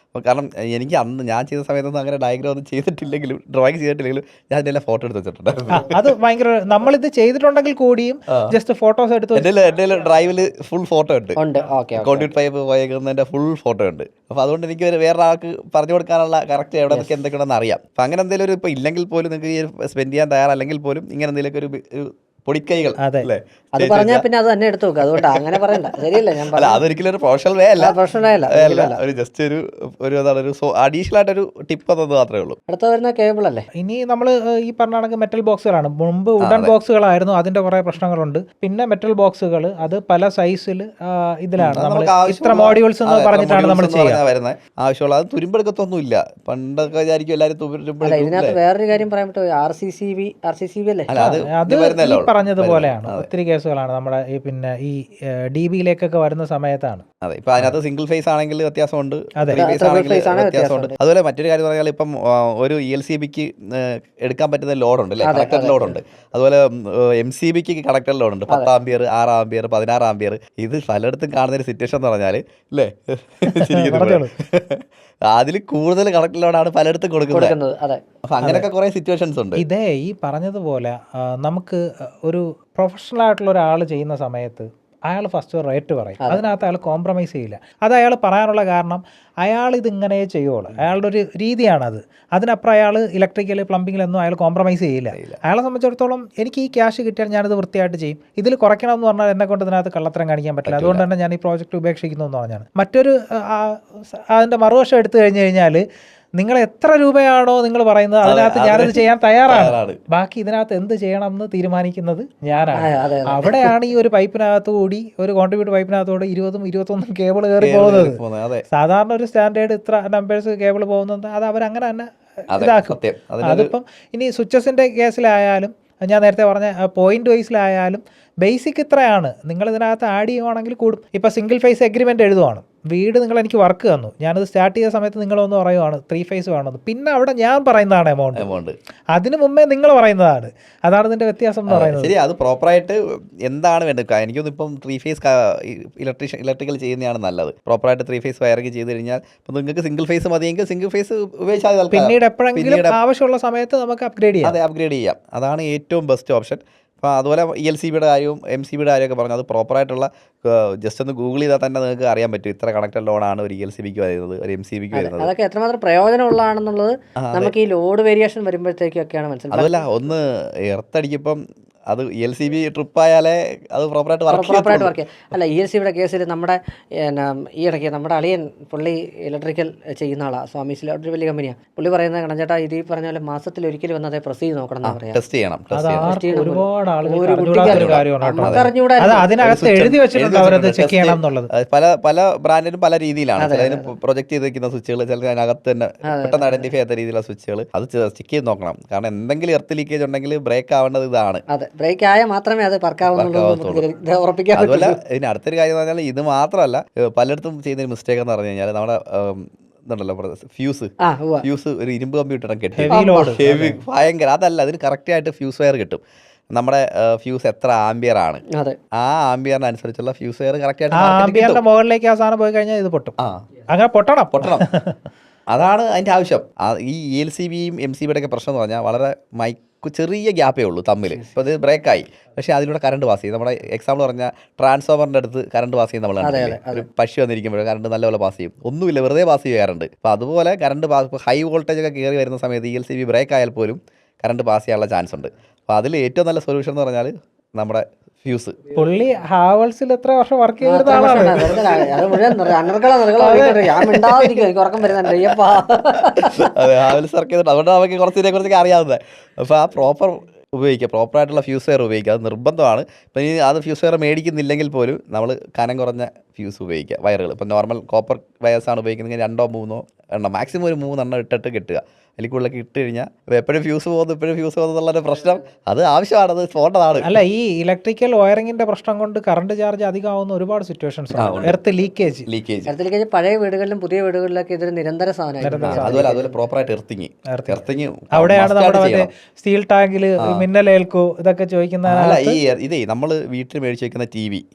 കാരണം എനിക്ക് അന്ന് ഞാൻ ചെയ്ത സമയത്തൊന്നും അങ്ങനെ ഡയഗ്രാം ഒന്നും ചെയ്തിട്ടില്ലെങ്കിലും ഡ്രോയിങ് ചെയ്തിട്ടില്ലെങ്കിലും ഞാൻ അതിൻ്റെ ഫോട്ടോ എടുത്ത് വെച്ചിട്ടുണ്ട്. അത് ഭയങ്കര, നമ്മളിത് ചെയ്തിട്ടുണ്ടെങ്കിൽ കൂടിയും ജസ്റ്റ് ഫോട്ടോസ് എടുത്ത് എൻ്റെ ഡ്രൈവിൽ ഫുൾ ഫോട്ടോ ഉണ്ട്. കോൺക്രീറ്റ് പൈപ്പ് പോയേക്കുന്നതിൻ്റെ ഫുൾ ഫോട്ടോ ഉണ്ട്. അപ്പോൾ അതുകൊണ്ട് എനിക്ക് വേറെ ആൾക്ക് പറഞ്ഞു കൊടുക്കാനുള്ള കറക്റ്റ് എവിടെ നിന്നൊക്കെ എന്തൊക്കെയാണെന്ന് അറിയാം. അപ്പോൾ അങ്ങനെ എന്തെങ്കിലും ഒരു ഇപ്പോൾ ഇല്ലെങ്കിൽ പോലും നിങ്ങൾക്ക് ഈ സ്പെൻഡ് ചെയ്യാൻ തയ്യാറല്ലെങ്കിൽ പോലും ഇങ്ങനെ എന്തെങ്കിലുമൊക്കെ ഒരു പൊടിക്കൈകൾ അല്ലേ അത് പറഞ്ഞാൽ പിന്നെ അത് തന്നെ എടുത്തു നോക്കുക. അതുകൊണ്ട് അങ്ങനെ പറയണ്ട, ശരിയല്ല. ഞാൻ അല്ല, അതൊരിക്കലും ഒരു പ്രൊഫഷണൽ വേ അല്ല, ഒരു ജസ്റ്റ് ഒരു അഡീഷണൽ ആയിട്ടൊരു ടിപ്പ് തന്നത് മാത്രമേ ഉള്ളൂ. അടുത്ത വരുന്ന കേബിൾ അല്ലേ. ഇനി നമ്മൾ ഈ പറഞ്ഞ മെറ്റൽ ബോക്സുകളാണ്. മുമ്പ് വുഡൻ ബോക്സുകളായിരുന്നു, അതിന്റെ കുറെ പ്രശ്നങ്ങളുണ്ട്. പിന്നെ മെറ്റൽ ബോക്സുകൾ അത് പല സൈസിൽ ഇതിലാണ് നമ്മൾ ഇത്ര മോഡ്യൂൾസ് എന്ന് പറഞ്ഞിട്ടാണ് നമ്മൾ വരുന്നത്. ആവശ്യമുള്ള അത് തുരുമ്പെടുക്കത്തൊന്നുമില്ല. പണ്ടൊക്കെ വിചാരിക്കും എല്ലാവരും തുരുമ്പെടുക്കും. ഇതിനകത്ത് വേറൊരു കാര്യം പറയാൻ പറ്റുമോ, RCCB അല്ലേ, അത് പറഞ്ഞതുപോലെയാണ്. ഒത്തിരി കേസുകളാണ് നമ്മുടെ ഈ പിന്നെ ഈ DB-യിലേക്കൊക്കെ വരുന്ന സമയത്താണ്. അതെ, ഇപ്പൊ അതിനകത്ത് സിംഗിൾ ഫേസ് ആണെങ്കിൽ വ്യത്യാസമുണ്ട്, വ്യത്യാസമുണ്ട്. അതുപോലെ മറ്റൊരു കാര്യം പറഞ്ഞാൽ ഇപ്പം ഒരു ELCBക്ക് എടുക്കാൻ പറ്റുന്ന ലോഡുണ്ട് അല്ലേ, കണക്റ്റഡ് ലോഡുണ്ട്. അതുപോലെ MCBക്ക് കണക്റ്റഡ് ലോഡുണ്ട്, 10 ആംപിയർ, 6 ആംപിയർ, 16 ആംപിയർ. ഇത് പലയിടത്തും കാണുന്ന ഒരു സിറ്റുവേഷൻ എന്ന് പറഞ്ഞാൽ അല്ലേ, അതിൽ കൂടുതൽ കണക്റ്റഡ് ലോഡാണ് പലയിടത്തും കൊടുക്കുന്നത്. അപ്പൊ അങ്ങനെയൊക്കെ കുറെ സിറ്റുവേഷൻസ് ഉണ്ട്. ഇതേ ഈ പറഞ്ഞതുപോലെ നമുക്ക് ഒരു പ്രൊഫഷണൽ ആയിട്ടുള്ള ഒരാൾ ചെയ്യുന്ന സമയത്ത് അയാൾ ഫസ്റ്റ് റേറ്റ് പറയും, അതിനകത്ത് അയാൾ കോംപ്രമൈസ് ചെയ്യില്ല. അത് അയാൾ പറയാനുള്ള കാരണം അയാൾ ഇതിങ്ങനെ ചെയ്യുള്ളൂ, അയാളുടെ ഒരു രീതിയാണത്. അതിനപ്പുറം അയാൾ ഇലക്ട്രിക്കൽ പ്ലംബിങ്ങിലൊന്നും അയാൾ കോംപ്രമൈസ് ചെയ്യില്ല. അയാളെ സംബന്ധിച്ചിടത്തോളം എനിക്ക് ഈ ക്യാഷ് കിട്ടിയാൽ ഞാനിത് വൃത്തിയായിട്ട് ചെയ്യും, ഇതിൽ കുറയ്ക്കണം എന്ന് പറഞ്ഞാൽ എന്നെ കൊണ്ട് ഇതിനകത്ത് കള്ളത്തരം കാണിക്കാൻ പറ്റില്ല, അതുകൊണ്ട് തന്നെ ഞാൻ ഈ പ്രോജക്റ്റ് ഉപേക്ഷിക്കുന്നു എന്ന് പറഞ്ഞാണ്. മറ്റൊരു അതിൻ്റെ മറുവശം എടുത്തു കഴിഞ്ഞാൽ നിങ്ങൾ എത്ര രൂപയാണോ നിങ്ങൾ പറയുന്നത് അതിനകത്ത് ഞാനത് ചെയ്യാൻ തയ്യാറാണ്, ബാക്കി ഇതിനകത്ത് എന്ത് ചെയ്യണം എന്ന് തീരുമാനിക്കുന്നത് ഞാനാണ്. അവിടെയാണ് ഈ ഒരു പൈപ്പിനകത്ത് കൂടി, ഒരു കോൺട്രിബ്യൂട്ട് പൈപ്പിനകത്തോട് 20-21 കേബിൾ കയറി പോകുന്നത്. സാധാരണ ഒരു സ്റ്റാൻഡേർഡ് ഇത്ര നമ്പേഴ്സ് കേബിൾ പോകുന്നത് അത് അവരങ്ങനെ തന്നെ ഇതാക്കും. അതിപ്പം ഇനി സ്വിച്ചസിൻ്റെ കേസിലായാലും ഞാൻ നേരത്തെ പറഞ്ഞ പോയിന്റ് വൈസിലായാലും ബേസിക് ഇത്രയാണ്, നിങ്ങൾ ഇതിനകത്ത് ആഡ് ചെയ്യുവാണെങ്കിൽ കൂടും. ഇപ്പോൾ സിംഗിൾ ഫേസ് എഗ്രിമെൻ്റ് എഴുതുവാണ്, വീട് നിങ്ങൾ എനിക്ക് വർക്ക് തന്നു, ഞാനത് സ്റ്റാർട്ട് ചെയ്ത സമയത്ത് നിങ്ങളൊന്ന് പറയുവാണ് 3 ഫേസ് വേണമെന്ന്, പിന്നെ അവിടെ ഞാൻ പറയുന്നതാണ് എമൗണ്ട്, അതിന് മുമ്പേ നിങ്ങൾ പറയുന്നതാണ്. അതാണ് ഇതിൻ്റെ വ്യത്യാസം എന്ന് പറയുന്നത്. ശരി, അത് പ്രോപ്പറായിട്ട് എന്താണ് വേണ്ടത്? എനിക്കൊന്നും ഇപ്പം 3 ഫേസ് ഇലക്ട്രിക്കൽ ചെയ്യുന്നതാണ് നല്ലത്. പ്രോപ്പറായിട്ട് 3 ഫേസ് വയറിങ് ചെയ്ത് കഴിഞ്ഞാൽ ഇപ്പം നിങ്ങൾക്ക് സിംഗിൾ ഫേസ് മതിയെങ്കിൽ സിംഗിൾ ഫേസ് ഉപയോഗിച്ചാൽ പിന്നീട് എപ്പോഴെങ്കിലും ആവശ്യമുള്ള സമയത്ത് നമുക്ക് അപ്ഗ്രേഡ് ചെയ്യാം. അതെ, അപ്ഗ്രേഡ് ചെയ്യാം. അതാണ് ഏറ്റവും ബെസ്റ്റ് ഓപ്ഷൻ. അപ്പോൾ അതുപോലെ ELCBയുടെ കാര്യവും MCBയുടെ കാര്യമൊക്കെ പറഞ്ഞു, അത് പ്രോപ്പറായിട്ടുള്ള ജസ്റ്റ് ഒന്ന് ഗൂഗിൾ ചെയ്താൽ തന്നെ നിങ്ങൾക്ക് അറിയാൻ പറ്റും ഇത്ര കണക്റ്റഡ് ലോഡാണ് ഒരു ELCBക്ക് വരുന്നത്, ഒരു MCBക്ക് വരുന്നത്. അതൊക്കെ എത്രമാത്രം പ്രയോജനമുള്ളതാണെന്നുള്ളത് നമുക്ക് ഈ ലോഡ് വേരിയേഷൻ വരുമ്പോഴത്തേക്കൊക്കെയാണ് മനസ്സിലാക്കുന്നത്. അതല്ല, ഒന്ന് എർത്തടിക്കുമ്പം അത് ELCB ട്രിപ്പ് ആയാലേ അത് പ്രോപ്പറായിട്ട് വർക്ക്. അല്ല, ELCBയുടെ കേസിൽ നമ്മുടെ ഈ ഇടയ്ക്ക് നമ്മുടെ അളിയൻ പുള്ളി ഇലക്ട്രിക്കൽ ചെയ്യുന്ന ആളാണ്, സ്വാമീസിൽ ഒരു വലിയ കമ്പനിയാണ്. പുള്ളി പറയുന്നത് കണച്ചേട്ടാ, ഇത് ഈ പറഞ്ഞ പോലെ മാസത്തിൽ ഒരിക്കലും വന്ന് അതേ പ്രസ് ചെയ്ത് നോക്കണം എന്ന് പറയാം. ടെസ്റ്റ് ചെയ്യണം. പല ബ്രാൻഡിനും പല രീതിയിലാണ്. അതിന് പ്രൊജക്ട് ചെയ്തിരിക്കുന്ന സ്വിച്ചുകൾ ചില അതിനകത്ത് തന്നെ പെട്ടെന്ന് ഐഡന്റിഫൈ ചെയ്യാത്ത രീതിയിലുള്ള സ്വിച്ചുകൾ, അത് ചെക്ക് ചെയ്ത് നോക്കണം. കാരണം എന്തെങ്കിലും എർത്ത് ലീക്കേജ് ഉണ്ടെങ്കിൽ ബ്രേക്ക് ആവേണ്ടത് ഇതാണ്. ബ്രേക്ക് ആയാൽ മാത്രമേ അത് പറക്കാവുന്നുള്ളൂ. അതുപോലെ ഇതിന് അടുത്തൊരു കാര്യം എന്ന് പറഞ്ഞാൽ ഇത് മാത്രമല്ല, പലയിടത്തും ചെയ്യുന്നൊരു മിസ്റ്റേക്ക് എന്ന് പറഞ്ഞു കഴിഞ്ഞാൽ നമ്മുടെ ഇതുണ്ടല്ലോ ഫ്യൂസ് ഒരു ഇരുമ്പ് കമ്പ്യൂട്ടർ കെട്ടി ഹെവി ഭയങ്കര, അതല്ല, അതിന് കറക്റ്റ് ആയിട്ട് ഫ്യൂസ് വയർ കിട്ടും. നമ്മുടെ ഫ്യൂസ് എത്ര ആംബിയർ ആണ്, ആ ആംബിയറിന് അനുസരിച്ചുള്ള ഫ്യൂസ് വയർ കറക്റ്റ് ആയിട്ട് മുകളിലേക്ക് ആ സാധനം പോയി കഴിഞ്ഞാൽ ഇത് പൊട്ടും. അങ്ങനെ പൊട്ടണം. അതാണ് അതിന്റെ ആവശ്യം. ഈ ELCBയും MCBയുടെ ഒക്കെ പ്രശ്നം എന്ന് പറഞ്ഞാൽ വളരെ ചെറിയ ഗ്യാപ്പേ ഉള്ളൂ തമ്മിൽ. ഇപ്പോൾ ഇത് ബ്രേക്കായി, പക്ഷേ അതിലൂടെ കറണ്ട് പാസ് ചെയ്യും. നമ്മുടെ എക്സാമ്പിൾ പറഞ്ഞാൽ ട്രാൻസ്ഫോമറിൻ്റെ അടുത്ത് കറണ്ട് പാസ് ചെയ്യും. നമ്മൾ ഒരു പശു വന്നിരിക്കുമ്പോൾ കറണ്ട് നല്ലപോലെ പാസ് ചെയ്യും, ഒന്നുമില്ല, വെറുതെ പാസ് ചെയ്യാറുണ്ട്. അപ്പോൾ അതുപോലെ കറണ്ട് പാസ്, ഹൈ വോൾട്ടേജ് ഒക്കെ കയറി വരുന്ന സമയത്ത് ELCB ബ്രേക്ക് ആയാൽ പോലും കറണ്ട് പാസ് ചെയ്യാനുള്ള ചാൻസ് ഉണ്ട്. അപ്പോൾ അതിൽ ഏറ്റവും നല്ല സൊല്യൂഷൻ എന്ന് പറഞ്ഞാൽ നമ്മുടെ ഫ്യൂസ്. പുള്ളി ഹാവൽസിൽ എത്ര വർഷം വർക്ക് ചെയ്തിരുന്ന ആളാണ്. അതെ, ഹാവൽസ് വർക്ക് ചെയ്തിട്ട് അതുകൊണ്ട് നമുക്ക് കുറച്ചതിനെ കുറിച്ചൊക്കെ അറിയാവുന്നത്. അപ്പോൾ ആ പ്രോപ്പർ ഉപയോഗിക്കുക, പ്രോപ്പറായിട്ടുള്ള ഫ്യൂസ് വയർ ഉപയോഗിക്കുക, അത് നിർബന്ധമാണ്. ഇപ്പം ഇനി അത് ഫ്യൂസ് വയർ മേടിക്കുന്നില്ലെങ്കിൽ പോലും നമ്മൾ കനം കുറഞ്ഞ ഫ്യൂസ് ഉപയോഗിക്കുക, വയറുകൾ. ഇപ്പം നോർമൽ കോപ്പർ വയേഴ്സാണ് ഉപയോഗിക്കുന്നതെങ്കിൽ 2 3 എണ്ണം, മാക്സിമം ഒരു 3 എണ്ണം ഇട്ടിട്ട് കെട്ടുക. അതിൽ കൂടുതലൊക്കെ ഇട്ട് കഴിഞ്ഞാൽ എപ്പോഴും ഫ്യൂസ് പോകുന്നു എന്നുള്ളൊരു പ്രശ്നം അത് ആവശ്യമാണ്, അത് പോകേണ്ടതാണ്. അല്ല, ഈ ഇലക്ട്രിക്കൽ വയറിങ്ങിന്റെ പ്രശ്നം കൊണ്ട് കറണ്ട് ചാർജ് അധികമാവുന്ന ഒരുപാട് സിറ്റുവേഷൻസ് ആണ്. എർത്ത് ലീക്കേജ് പഴയ വീടുകളിലും പുതിയ വീടുകളിലൊക്കെ ഇതൊരു നിരന്തര സാധനമാണ്. അതുപോലെ പ്രോപ്പറായിട്ട് എർത്തിങ് അവിടെയാണ് നമ്മുടെ മറ്റേ സ്റ്റീൽ ടാങ്കിൽ മിന്നലേൽക്കൂ ഇതൊക്കെ ചോദിക്കുന്ന. അല്ല, ഇതേ നമ്മൾ വീട്ടിൽ മേടിച്ച് വെക്കുന്ന TV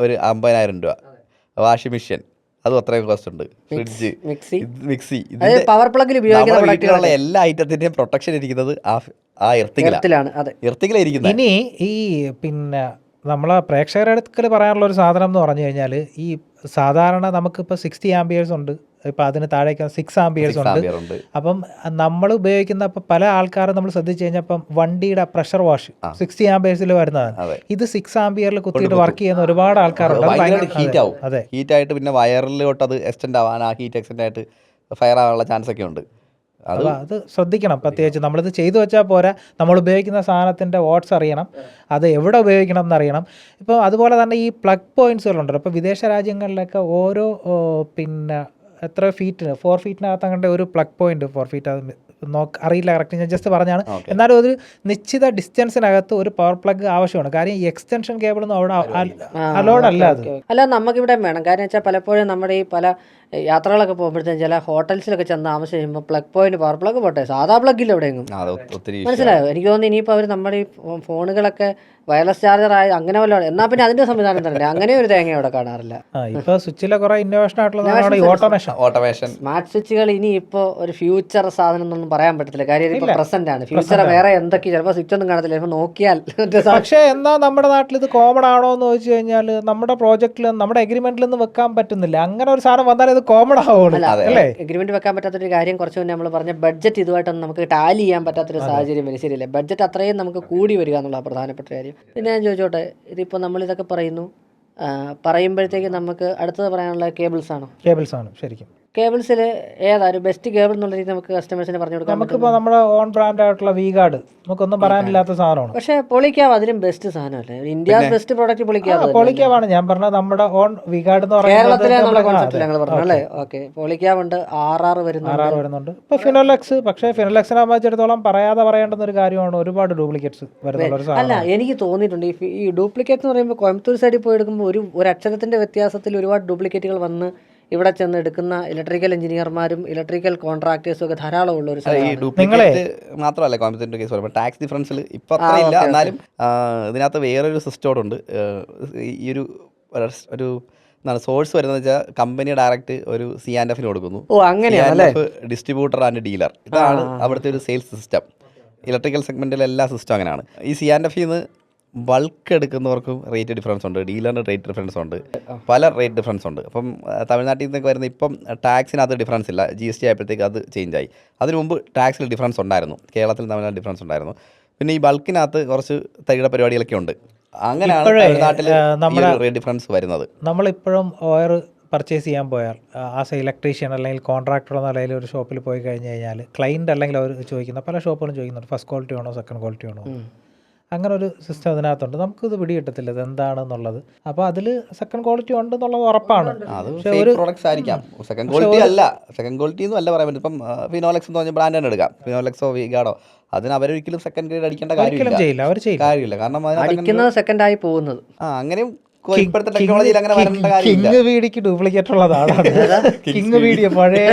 ഒരു 50,000 രൂപ, വാഷിംഗ് മെഷീൻ അതും അത്രയും കോസ്റ്റ് ഉണ്ട്, ഫ്രിഡ്ജ്, മിക്സി, പവർ പ്ലഗിൽ വീട്ടിലുള്ള എല്ലാ ഐറ്റത്തിന്റെയും പ്രൊട്ടക്ഷൻ ഇരിക്കുന്നത് ആ എർത്തിങ്ങിലായിരിക്കുന്നത്. ഇനി ഈ പിന്നെ നമ്മളെ പ്രേക്ഷകരുടെ അടുക്കൽ പറയാനുള്ള ഒരു സാധനം എന്ന് പറഞ്ഞു കഴിഞ്ഞാൽ, ഈ സാധാരണ നമുക്കിപ്പോൾ 60 ആംപിയേഴ്സ് ഉണ്ട്, ഇപ്പം അതിന് താഴേക്ക് 6 ആംപിയേഴ്സ് ഉണ്ട്. അപ്പം നമ്മൾ ഉപയോഗിക്കുന്ന ഇപ്പം പല ആൾക്കാരും നമ്മൾ ശ്രദ്ധിച്ചു കഴിഞ്ഞാൽ ഇപ്പം വണ്ടിയുടെ പ്രഷർ വാഷ് 60 ആംപിയേഴ്സിൽ വരുന്നതാണ്. ഇത് 6 ആംപിയറിൽ കുത്തിയിട്ട് വർക്ക് ചെയ്യുന്ന ഒരുപാട് ആൾക്കാരുണ്ട്. അതെ, ഹീറ്റായിട്ട് പിന്നെ വയറിലോട്ട് അത് എക്സ്റ്റെൻഡ് ആവാൻ, ആ ഹീറ്റ് എക്സ്റ്റെൻഡ് ആയിട്ട് ഫയർ ആവാനുള്ള ചാൻസ് ഒക്കെ ഉണ്ട്. അത് ശ്രദ്ധിക്കണം. പ്രത്യേകിച്ച് നമ്മളിത് ചെയ്തു വെച്ചാൽ പോരാ, നമ്മൾ ഉപയോഗിക്കുന്ന സാധനത്തിൻ്റെ വാട്ട്സ് അറിയണം, അത് എവിടെ ഉപയോഗിക്കണം എന്നറിയണം. ഇപ്പോൾ അതുപോലെ തന്നെ ഈ പ്ലഗ് പോയിൻറ്റ്സുകളുണ്ടല്ലോ, ഇപ്പോൾ വിദേശ രാജ്യങ്ങളിലൊക്കെ ഓരോ പിന്നെ എത്ര ഫീറ്റിന് 4 ഫീറ്റിനകത്ത് അങ്ങോട്ട് ഒരു പ്ലഗ് പോയിന്റ്, 4 ഫീറ്റ് അത് അറിയില്ല കറക്റ്റ്, ഞാൻ ജസ്റ്റ് പറഞ്ഞാണ്. എന്നാലും ഒരു നിശ്ചിത ഡിസ്റ്റൻസിനകത്ത് ഒരു പവർ പ്ലഗ് ആവശ്യമാണ്. കാര്യം ഈ എക്സ്റ്റൻഷൻ കേബിളൊന്നും അവിടെ അലോഡ് അല്ല. അത് അല്ല, നമുക്കിവിടെ വേണം. കാര്യം വെച്ചാൽ പലപ്പോഴും നമ്മുടെ ഈ പല യാത്രകളൊക്കെ പോകുമ്പോഴത്തേക്കും ചില ഹോട്ടൽസിലൊക്കെ ചെന്ന് താമസം ചെയ്യുമ്പോൾ പ്ലഗ് പോയിന്റ്, പവർ പ്ലഗ് പോട്ടെ, സാധാ പ്ലഗില്ല എവിടെയെങ്കിലും. മനസ്സിലായോ? എനിക്ക് തോന്നുന്നു ഇനിയിപ്പോൾ അവർ നമ്മുടെ ഈ ഫോണുകളൊക്കെ വയർലെസ് ചാർജർ ആയി അങ്ങനെ വല്ല, എന്നാൽ പിന്നെ അതിന്റെ സംവിധാനം തന്നെ അങ്ങനെ ഒരു തേങ്ങ അവിടെ കാണാറില്ല. ഇപ്പൊ സ്വിച്ചിലെ കുറെ ഇന്നോവേഷൻ ആയിട്ടുള്ള ഓട്ടോമേഷൻ സ്മാർട്ട് സ്വിച്ചുകൾ ഇനി ഇപ്പോൾ ഒരു ഫ്യൂച്ചർ സാധനം എന്നൊന്നും പറയാൻ പറ്റത്തില്ല. കാര്യം ഇപ്പോൾ പ്രസന്റ് ആണ്. ഫ്യൂച്ചർ വേറെ എന്തൊക്കെ ചിലപ്പോൾ സ്വിച്ച് ഒന്നും കാണത്തില്ല, ചിലപ്പോൾ നോക്കിയാൽ. പക്ഷേ എന്നാ നമ്മുടെ നാട്ടിൽ ഇത് കോമൺ ആണോ എന്ന് ചോദിച്ചു കഴിഞ്ഞാൽ നമ്മുടെ പ്രോജക്റ്റിൽ നമ്മുടെ എഗ്രിമെന്റിൽ നിന്ന് വെക്കാൻ പറ്റുന്നില്ല. അങ്ങനെ ഒരു സാധനം വന്നാൽ ഇത് കോമൺ ആവുള്ളൂ. എഗ്രിമെന്റ് വെക്കാൻ പറ്റാത്തൊരു കാര്യം കുറച്ച് മുന്നേ നമ്മൾ പറഞ്ഞ ബഡ്ജറ്റ് ഇതുമായിട്ടൊന്നും നമുക്ക് ടാലി ചെയ്യാൻ പറ്റാത്തൊരു സാഹചര്യം വരും. ശരിയല്ലേ? ബഡ്ജറ്റ് അത്രയും നമുക്ക് കൂടി വരിക എന്നുള്ള പ്രധാനപ്പെട്ട കാര്യം. പിന്നെ ഞാൻ ചോദിച്ചോട്ടെ, ഇതിപ്പോൾ നമ്മളിതൊക്കെ പറയുമ്പോഴത്തേക്ക് നമുക്ക് അടുത്തത് പറയാനുള്ള കേബിൾസ് ആണ്. ശരിക്കും കേബിൾസിൽ ഏതാ ഒരു ബെസ്റ്റ് കേബിൾ എന്നുള്ള രീതി നമുക്ക് കസ്റ്റമേഴ്സിന് പറഞ്ഞു കൊടുക്കാം. നമുക്കിപ്പോൾ നമ്മുടെ ഓൺ ബ്രാൻഡ് ആയിട്ടുള്ള V-Guard നമുക്കൊന്നും പറയാനില്ലാത്ത സാധനമാണ്. പക്ഷേ പൊളിക്കാവ് അതിലും ബെസ്റ്റ് സാധനമല്ലേ? ഇന്ത്യ ബെസ്റ്റ് പ്രോഡക്റ്റ് പൊളിക്കാവാണ് ഞാൻ പറഞ്ഞത്. നമ്മുടെ ഓൺ V-Guard എന്ന് പറയുന്നത് കേരളത്തിലെ കോൺസെപ്റ്റ് ഞങ്ങൾ പറഞ്ഞു അല്ലേ? ഓക്കെ, പൊളിക്കാവ് ഉണ്ട്, RR വരുന്നുണ്ട്. ഇപ്പോൾ ഫിനോലെക്സ്, പക്ഷേ ഫിനോലെക്സിനെ സംബന്ധിച്ചിടത്തോളം പറയേണ്ടുന്ന ഒരു കാര്യമാണ്, ഒരുപാട് ഡ്യൂപ്ലിക്കേറ്റ്സ് വരുന്ന. അല്ല, എനിക്ക് തോന്നിയിട്ടുണ്ട് ഈ ഡ്യൂപ്ലിക്കേറ്റ് എന്ന് പറയുമ്പോൾ കോയമ്പത്തൂർ സൈഡിൽ പോയി എടുക്കുമ്പോൾ ഒരു അക്ഷരത്തിന്റെ വ്യത്യാസത്തിൽ ഒരുപാട് ഡ്യൂപ്ലിക്കേറ്റുകൾ വന്ന് ഇവിടെ ചെന്ന് എടുക്കുന്ന ഇലക്ട്രിക്കൽ എഞ്ചിനീയർമാരും ഇലക്ട്രിക്കൽ കോൺട്രാക്ടേഴ്സും ഒക്കെ ധാരാളം ഉള്ള ഒരു ഡ്യൂപ്ലിക്കേറ്റ് മാത്രമല്ല കോയമ്പത്തൂരിന്റെ കേസ് പറയുമ്പോൾ ടാക്സ് ഡിഫറൻസിൽ ഇപ്പം അത്ര ഇല്ല. എന്നാലും ഇതിനകത്ത് വേറൊരു സിസ്റ്റം ഉണ്ട്. ഈ ഒരു എന്താണ് സോഴ്സ് വരുന്നത് വെച്ചാൽ കമ്പനി ഡയറക്റ്റ് ഒരു C&F കൊടുക്കുന്നു. ഡിസ്ട്രിബ്യൂട്ടർ ആൻഡ് ഡീലർ, ഇതാണ് അവിടുത്തെ ഒരു സെയിൽസ് സിസ്റ്റം. ഇലക്ട്രിക്കൽ സെഗ്മെന്റിലെ എല്ലാ സിസ്റ്റം അങ്ങനെയാണ്. ഈ C&F ബൾക്ക് എടുക്കുന്നവർക്കും റേറ്റ് ഡിഫറൻസ് ഉണ്ട്, ഡീലറിന് റേറ്റ് ഡിഫറൻസ് ഉണ്ട്, പല റേറ്റ് ഡിഫറൻസ് ഉണ്ട്. അപ്പം തമിഴ്നാട്ടിൽ നിന്നൊക്കെ വരുന്ന ഇപ്പം ടാക്സിനകത്ത് ഡിഫറൻസ് ഇല്ല, GST ആയപ്പോഴത്തേക്ക് അത് ചേഞ്ചായി. അതിന് മുമ്പ് ടാക്സിൽ ഡിഫറൻസ് ഉണ്ടായിരുന്നു, കേരളത്തിൽ തമിഴ്നാട് ഡിഫറൻസ് ഉണ്ടായിരുന്നു. പിന്നെ ഈ ബൾക്കിനകത്ത് കുറച്ച് തരികിട പരിപാടികളൊക്കെ ഉണ്ട്. അങ്ങനെയാണ് തമിഴ്നാട്ടിൽ റേറ്റ് ഡിഫറൻസ് വരുന്നത്. നമ്മളിപ്പോഴും ഓയർ പർച്ചേസ് ചെയ്യാൻ പോയാൽ ആസ് എ ഇലക്ട്രീഷ്യൻ അല്ലെങ്കിൽ കോൺട്രാക്ടർ എന്ന നിലയിൽ ഒരു ഷോപ്പിൽ പോയി കഴിഞ്ഞ് കഴിഞ്ഞാൽ ക്ലൈൻറ്റ് അല്ലെങ്കിൽ അവർ ചോദിക്കുന്ന പല ഷോപ്പുകളും ചോദിക്കുന്നുണ്ട്, ഫസ്റ്റ് ക്വാളിറ്റി ആണോ സെക്കൻഡ് ക്വാളിറ്റി ആണോ. അങ്ങനെ ഒരു സിസ്റ്റം അതിനകത്തുണ്ട്. നമുക്കിത് പിടികിട്ടത്തില്ല ഇത് എന്താണെന്നുള്ളത്. അപ്പോൾ അതിൽ സെക്കൻഡ് ക്വാളിറ്റി ഉണ്ടെന്നുള്ളത് ഉറപ്പാണ്. ഒരു പ്രോഡക്ട്സ് ആയിരിക്കാം, സെക്കൻഡ് ക്വാളിറ്റി അല്ല. സെക്കൻഡ് ക്വാളിറ്റി ഒന്നും അല്ല പറയാൻ പറ്റും. ഇപ്പം ഫിനോലെക്സ് എന്ന് പറഞ്ഞ ബ്രാൻഡ് തന്നെ എടുക്കാം, ഫിനോലെക്സോ V-Guardോ, അതിന് അവരൊരിക്കലും സെക്കൻഡ് ഗ്രേഡ് അടിക്കേണ്ട കാര്യമില്ല. കാരണം അടിക്കുന്നത് സെക്കൻഡ് ആയി പോകുന്നത് അങ്ങനെയും ഇപ്പോഴത്തെ ടെക്നോളജിയിൽ അങ്ങനെ വരേണ്ട കാര്യമില്ല. കിങ് വീഡിക്ക് ഡ്യൂപ്ലിക്കേറ്റ് ഉള്ളതാണ് കിങ് വീഡിയോ പഴയ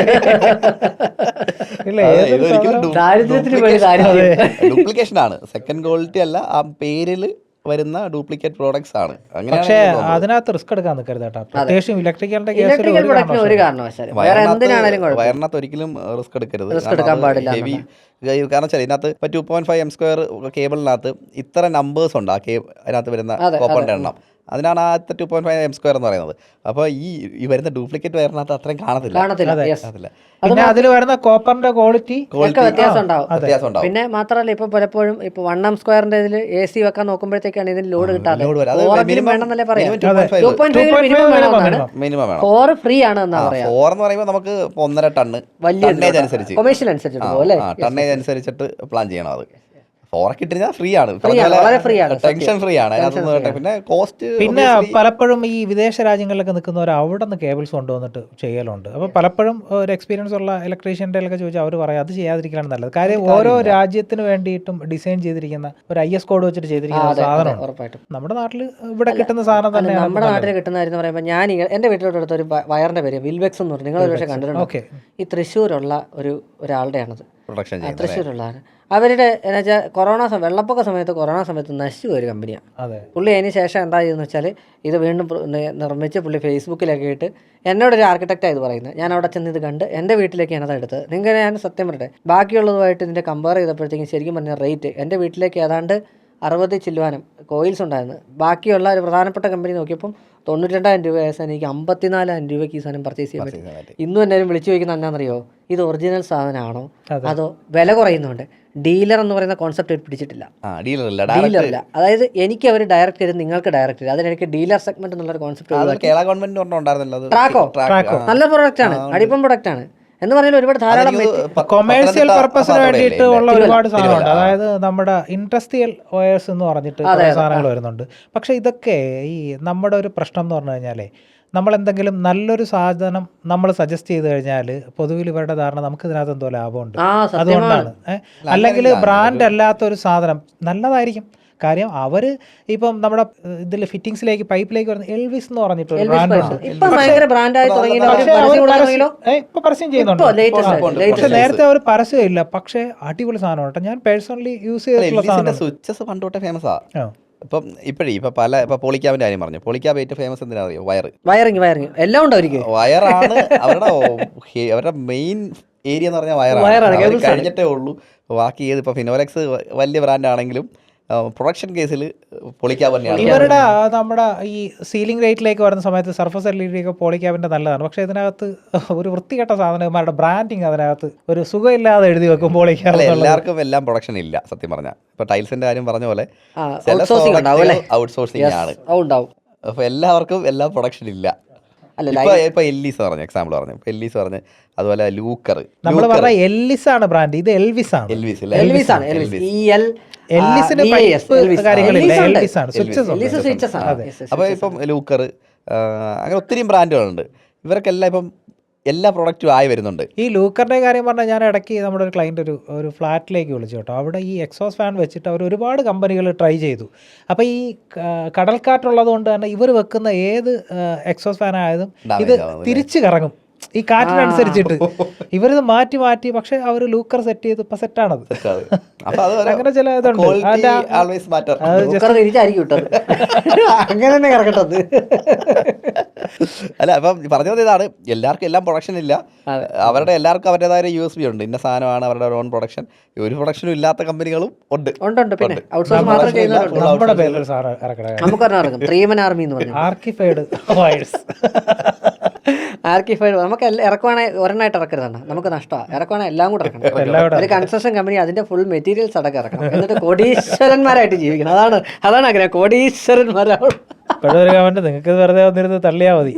ഡ്യൂപ്ലിക്കേഷൻ ആണ്, സെക്കൻഡ് ക്വാളിറ്റി അല്ല. ആ പേരിൽ വരുന്ന ഡ്യൂപ്ലിക്കേറ്റ് പ്രോഡക്ട്സ് ആണ്. പക്ഷേ അതിനകത്ത് റിസ്ക് എടുക്കാൻ നിൽക്കരുത് കേട്ടോ, പ്രത്യേകിച്ചും ഇലക്ട്രിക്കലിന്റെ കേസിൽ വയറിനകത്ത് ഒരിക്കലും റിസ്ക് എടുക്കരുത്. ഹെവി കാരണം വെച്ചാൽ ഇതിനകത്ത് ഇപ്പോൾ 2.5 m² കേബിളിനകത്ത് ഇത്ര നമ്പേഴ്സ് ഉണ്ട്. അതിനകത്ത് വരുന്ന കോപ്പറിന്റെ എണ്ണം, അതിനാണ് ആ 2.5 m² എന്ന് പറയുന്നത്. അപ്പോൾ ഈ വരുന്ന ഡ്യൂപ്ലിക്കേറ്റ് വയറിനകത്ത് അത്രയും കാണത്തില്ല. പിന്നെ അതിൽ വരുന്ന കോപ്പറിന്റെ ക്വാളിറ്റി വ്യത്യാസം ഉണ്ടാവും. പിന്നെ മാത്രമല്ല ഇപ്പൊ പലപ്പോഴും ഇപ്പൊ 1 m² ഇതിൽ AC വെക്കാൻ നോക്കുമ്പോഴത്തേക്കാണ് ഇതിന് ലോഡ് കിട്ടാതെ. 4 ഫ്രീ ആണ് എന്നാ പറയാ. 4 എന്ന് പറയുമ്പോൾ നമുക്ക് 1.5 ടണ്ണ് ടണ്ണേജ് അനുസരിച്ച് കൊമേഴ്ഷ്യൽ അനുസരിച്ചിട്ട് ടണ്ണേജ് അനുസരിച്ചിട്ട് പ്ലാൻ ചെയ്യണം. അത് 4 ഇട്ടിരുന്നാൽ ഫ്രീ ആണ്, വളരെ free ആണ്, ടെൻഷൻ ഫ്രീ ആണ് അതിനകത്തൊന്നും. പിന്നെ കോസ്റ്റ് പിന്നെ പലപ്പോഴും ഈ വിദേശ രാജ്യങ്ങളിലൊക്കെ നിൽക്കുന്നവർ അവിടെ നിന്ന് കേബിൾസ് കൊണ്ടുവന്നിട്ട് ചെയ്യലുണ്ട്. അപ്പോൾ പലപ്പോഴും ഒരു എക്സ്പീരിയൻസ് ഉള്ള ഇലക്ട്രീഷ്യൻ്റെ ഒക്കെ ചോദിച്ചാൽ അവർ പറയാം അത് ചെയ്യാതിരിക്കലാണ് നല്ലത്. കാര്യം ഓരോ രാജ്യത്തിന് വേണ്ടിയിട്ടും ഡിസൈൻ ചെയ്തിരിക്കുന്ന ഒരു IS കോഡ് വെച്ചിട്ട് ചെയ്തിരിക്കുന്ന സാധനമാണ്. ഉറപ്പായിട്ടും നമ്മുടെ നാട്ടിൽ ഇവിടെ കിട്ടുന്ന സാധനം തന്നെയാണ്. നമ്മുടെ നാട്ടിൽ കിട്ടുന്നതായിരുന്നു പറയുമ്പോൾ ഞാൻ എൻ്റെ വീട്ടിലോട്ട് എടുത്ത ഒരു വയറിൻ്റെ പേര് വിൽബെക്സ് എന്ന് പറഞ്ഞു, നിങ്ങൾ ഒരു പക്ഷേ കണ്ടിട്ടുണ്ടോ? ഓക്കെ, ഈ തൃശ്ശൂരുള്ള ഒരാളുടെയാണത്, പ്രൊഡക്ഷൻ ചെയ്യുന്നത്. തൃശ്ശൂരുള്ളതാണ്. അവരുടെ എന്ന് വെച്ചാൽ വെള്ളപ്പൊക്ക കൊറോണ സമയത്ത് നശിച്ചു ഒരു കമ്പനിയാണ്. അതെ. പുള്ളി അതിന് ശേഷം എന്താ ചെയ്തെന്ന് വെച്ചാൽ ഇത് വീണ്ടും നിർമ്മിച്ച് പുള്ളി ഫേസ്ബുക്കിലൊക്കെ ഇട്ട് എന്നോടൊരു ആർക്കിടെക്റ്റാണ് ഇത് പറയുന്നത്. ഞാൻ അവിടെ ചെന്ന് ഇത് കണ്ട് എൻ്റെ വീട്ടിലേക്കാണ് അത് എടുത്തത്. നിങ്ങൾ ഞാൻ സത്യം പറയട്ടെ, ബാക്കിയുള്ളതുമായിട്ട് ഇതിൻ്റെ കമ്പയർ ചെയ്തപ്പോഴത്തേക്കും ശരിക്കും പറഞ്ഞ റേറ്റ് എൻ്റെ വീട്ടിലേക്ക് ഏതാണ്ട് 60 ചില്ലുവാനും കോയിൽസ് ഉണ്ടായിരുന്നു. ബാക്കിയുള്ള ഒരു പ്രധാനപ്പെട്ട കമ്പനി നോക്കിയപ്പം 92,000 രൂപ ആയ എനിക്ക് 54,000 രൂപയ്ക്ക് ഈ സാധനം പർച്ചേസ് ചെയ്യാൻ പറ്റും. ഇന്നും എല്ലാവരും വിളിച്ചു ചോദിക്കുന്നത് എന്നാണെന്നറിയോ, ഇത് ഒറിജിനൽ സാധനമാണോ അതോ വില കുറയുന്നുണ്ട്? ഡീലർ എന്ന് പറയുന്ന കോൺസെപ്റ്റ് പിടിച്ചിട്ടില്ല. ഡീലറില്ല, അതായത് എനിക്ക് അവർ ഡയറക്റ്റ് തരും, നിങ്ങൾക്ക് ഡയറക്റ്റ് തരും. അതിനിടയ്ക്ക് ഡീലർ സെഗ്മെന്റ് എന്നുള്ളൊരു കോൺസെപ്റ്റ്. ട്രാക്കോ നല്ല പ്രൊഡക്റ്റ് ആണ്, അടിപ്പം പ്രൊഡക്റ്റ് ആണ് എന്ന് പറഞ്ഞാൽ ഒരുപാട് ധാരാളം കൊമേഴ്സ്യൽ പർപ്പസിന് വേണ്ടിയിട്ട് ഉള്ള ഒരുപാട് സാധനമുണ്ട്. അതായത് നമ്മുടെ ഇൻഡസ്ട്രിയൽ വയേഴ്സ് എന്ന് പറഞ്ഞിട്ട് സാധനങ്ങൾ വരുന്നുണ്ട്. പക്ഷെ ഇതൊക്കെ ഈ നമ്മുടെ ഒരു പ്രശ്നം എന്ന് പറഞ്ഞു കഴിഞ്ഞാലേ, നമ്മളെന്തെങ്കിലും നല്ലൊരു സാധനം നമ്മൾ സജസ്റ്റ് ചെയ്ത് കഴിഞ്ഞാൽ പൊതുവിൽ ഇവരുടെ ധാരണ നമുക്ക് ഇതിനകത്ത് എന്തോ ലാഭമുണ്ട്, അതുകൊണ്ടാണ്. അല്ലെങ്കിൽ ബ്രാൻഡ് അല്ലാത്തൊരു സാധനം നല്ലതായിരിക്കും. കാര്യം അവർ ഇപ്പം നമ്മുടെ ഇതിൽ ഫിറ്റിംഗ്സിലേക്ക് പൈപ്പിലേക്ക് വരുന്ന എൽവിസ് എന്ന് പറഞ്ഞിട്ട് ഒരു ഇപ്പൊ പരസ്യം ചെയ്യുന്നുണ്ട്. പക്ഷെ നേരത്തെ അവർ പരസ്യം ഇല്ല, പക്ഷെ അടിപൊളി സാധനമാണ് കേട്ടോ. ഞാൻ പേഴ്സണലി യൂസ് ചെയ്തിട്ടുള്ള സാധനം. സ്വിച്ചസ് പണ്ടോട്ടെ ഫേമസ് ആ. ഇപ്പം ഇപ്പൊ പോളിക്യാബിന്റെ കാര്യം പറഞ്ഞു. പോളിക്യാബ് ഏറ്റവും ഫേമസ് എന്തിനാ അറിയോ? വയറിങ് എല്ലാം ഉണ്ട് അവർക്ക്. വയറാണ് അവരുടെ മെയിൻ ഏരിയ എന്ന് പറഞ്ഞാൽ വയറാണ്. കഴിഞ്ഞിട്ടേ ഉള്ളൂ ബാക്കി ഏത്. ഇപ്പൊ ഫിനോലെക്സ് വലിയ ബ്രാൻഡ് ആണെങ്കിലും പ്രൊഡക്ഷൻ കേസിൽ പൊളിക്യാബ് തന്നെയാണ്. ഇവരുടെ നമ്മുടെ ഈ സീലിംഗ് ലൈറ്റിലേക്ക് വരുന്ന സമയത്ത് സർഫസ് LED ഒക്കെ പോളിക്യാബിന്റെ നല്ലതാണ്. പക്ഷെ ഇതിനകത്ത് ഒരു വൃത്തികെട്ട സാധനന്മാരുടെ ബ്രാൻഡിങ് അതിനകത്ത് ഒരു സുഖമില്ലാതെ എഴുതി വെക്കും. പോളിക്യാബ് എല്ലാവർക്കും എല്ലാം പ്രൊഡക്ഷൻ ഇല്ല സത്യം പറഞ്ഞാൽ. ഇപ്പൊ ടൈൽസിന്റെ കാര്യം പറഞ്ഞ പോലെ ഔട്ട്സോഴ്സിംഗ് ആണ്. അപ്പൊ എല്ലാവർക്കും എല്ലാം പ്രൊഡക്ഷൻ ഇല്ല. ഇപ്പൊ എല്ലീസ് പറഞ്ഞു, എക്സാമ്പിൾ പറഞ്ഞു. ഇപ്പൊ എല്ലീസ് പറഞ്ഞു, അതുപോലെ ലൂക്കർ. നമ്മൾ പറഞ്ഞ എല്ലിസ് ആണ് ബ്രാൻഡ്, ഇത് എൽവിസ് ആണ്. അപ്പൊ ഇപ്പം ലൂക്കർ അങ്ങനെ ഒത്തിരി ബ്രാൻഡുകളുണ്ട്. ഇവർക്കെല്ലാം ഇപ്പം എല്ലാ പ്രൊഡക്റ്റും ആയി വരുന്നുണ്ട്. ഈ ലൂക്കറിന്റെ കാര്യം പറഞ്ഞാൽ ഞാൻ ഇടയ്ക്ക് നമ്മുടെ ഒരു ക്ലയൻറ്റ് ഒരു ഫ്ലാറ്റിലേക്ക് വിളിച്ചു കേട്ടോ. അവിടെ ഈ എക്സോസ് ഫാൻ വെച്ചിട്ട് അവർ ഒരുപാട് കമ്പനികൾ ട്രൈ ചെയ്തു. അപ്പോൾ ഈ കടൽക്കാറ്റുള്ളത് കൊണ്ട് തന്നെ ഇവർ വെക്കുന്ന ഏത് എക്സോസ് ഫാൻ ആയതും ഇത് തിരിച്ചു കറങ്ങും ഈ കാറ്റിനനുസരിച്ചിട്ട്. ഇവരിത് മാറ്റി പക്ഷെ അവർ ലൂക്കർ സെറ്റ് ചെയ്ത് ഇപ്പൊ സെറ്റാണത്. അങ്ങനെ ചില ഇതുണ്ട്. അല്ല അപ്പം പറഞ്ഞത് ഇതാണ്, എല്ലാവർക്കും എല്ലാം പ്രൊഡക്ഷൻ ഇല്ല. അവരുടെ എല്ലാവർക്കും അവരുടേതായ USB ഉണ്ട്. ഇന്ന സാധനമാണ് അവരുടെ ഓൺ പ്രൊഡക്ഷൻ. ഒരു പ്രൊഡക്ഷനും ഇല്ലാത്ത കമ്പനികളും ഉണ്ട്. പിന്നെ നമ്മുടെ പേരിൽ ആർക്കിഫൈഡ് നമുക്ക് ഇറക്കുവാണെങ്കിൽ ഒരെണ്ണമായിട്ട് ഇറക്കരുതാണ്, നമുക്ക് നഷ്ടമാണ്. ഇറക്കുവാണെങ്കിൽ എല്ലാം കൂടെ ഇറക്കണം. ഒരു കൺസ്ട്രക്ഷൻ കമ്പനി അതിന്റെ ഫുൾ മെറ്റീരിയൽസ് അടക്കം ഇറക്കണം. എന്നിട്ട് കോടീശ്വരന്മാരായിട്ട് ജീവിക്കണം. അതാണ് ആഗ്രഹം, കോടീശ്വരന്മാരാണ്. ഒരു കമന്റ്, നിങ്ങൾക്ക് വെറുതെ വന്നിരുന്ന് തള്ളിയാൽ മതി.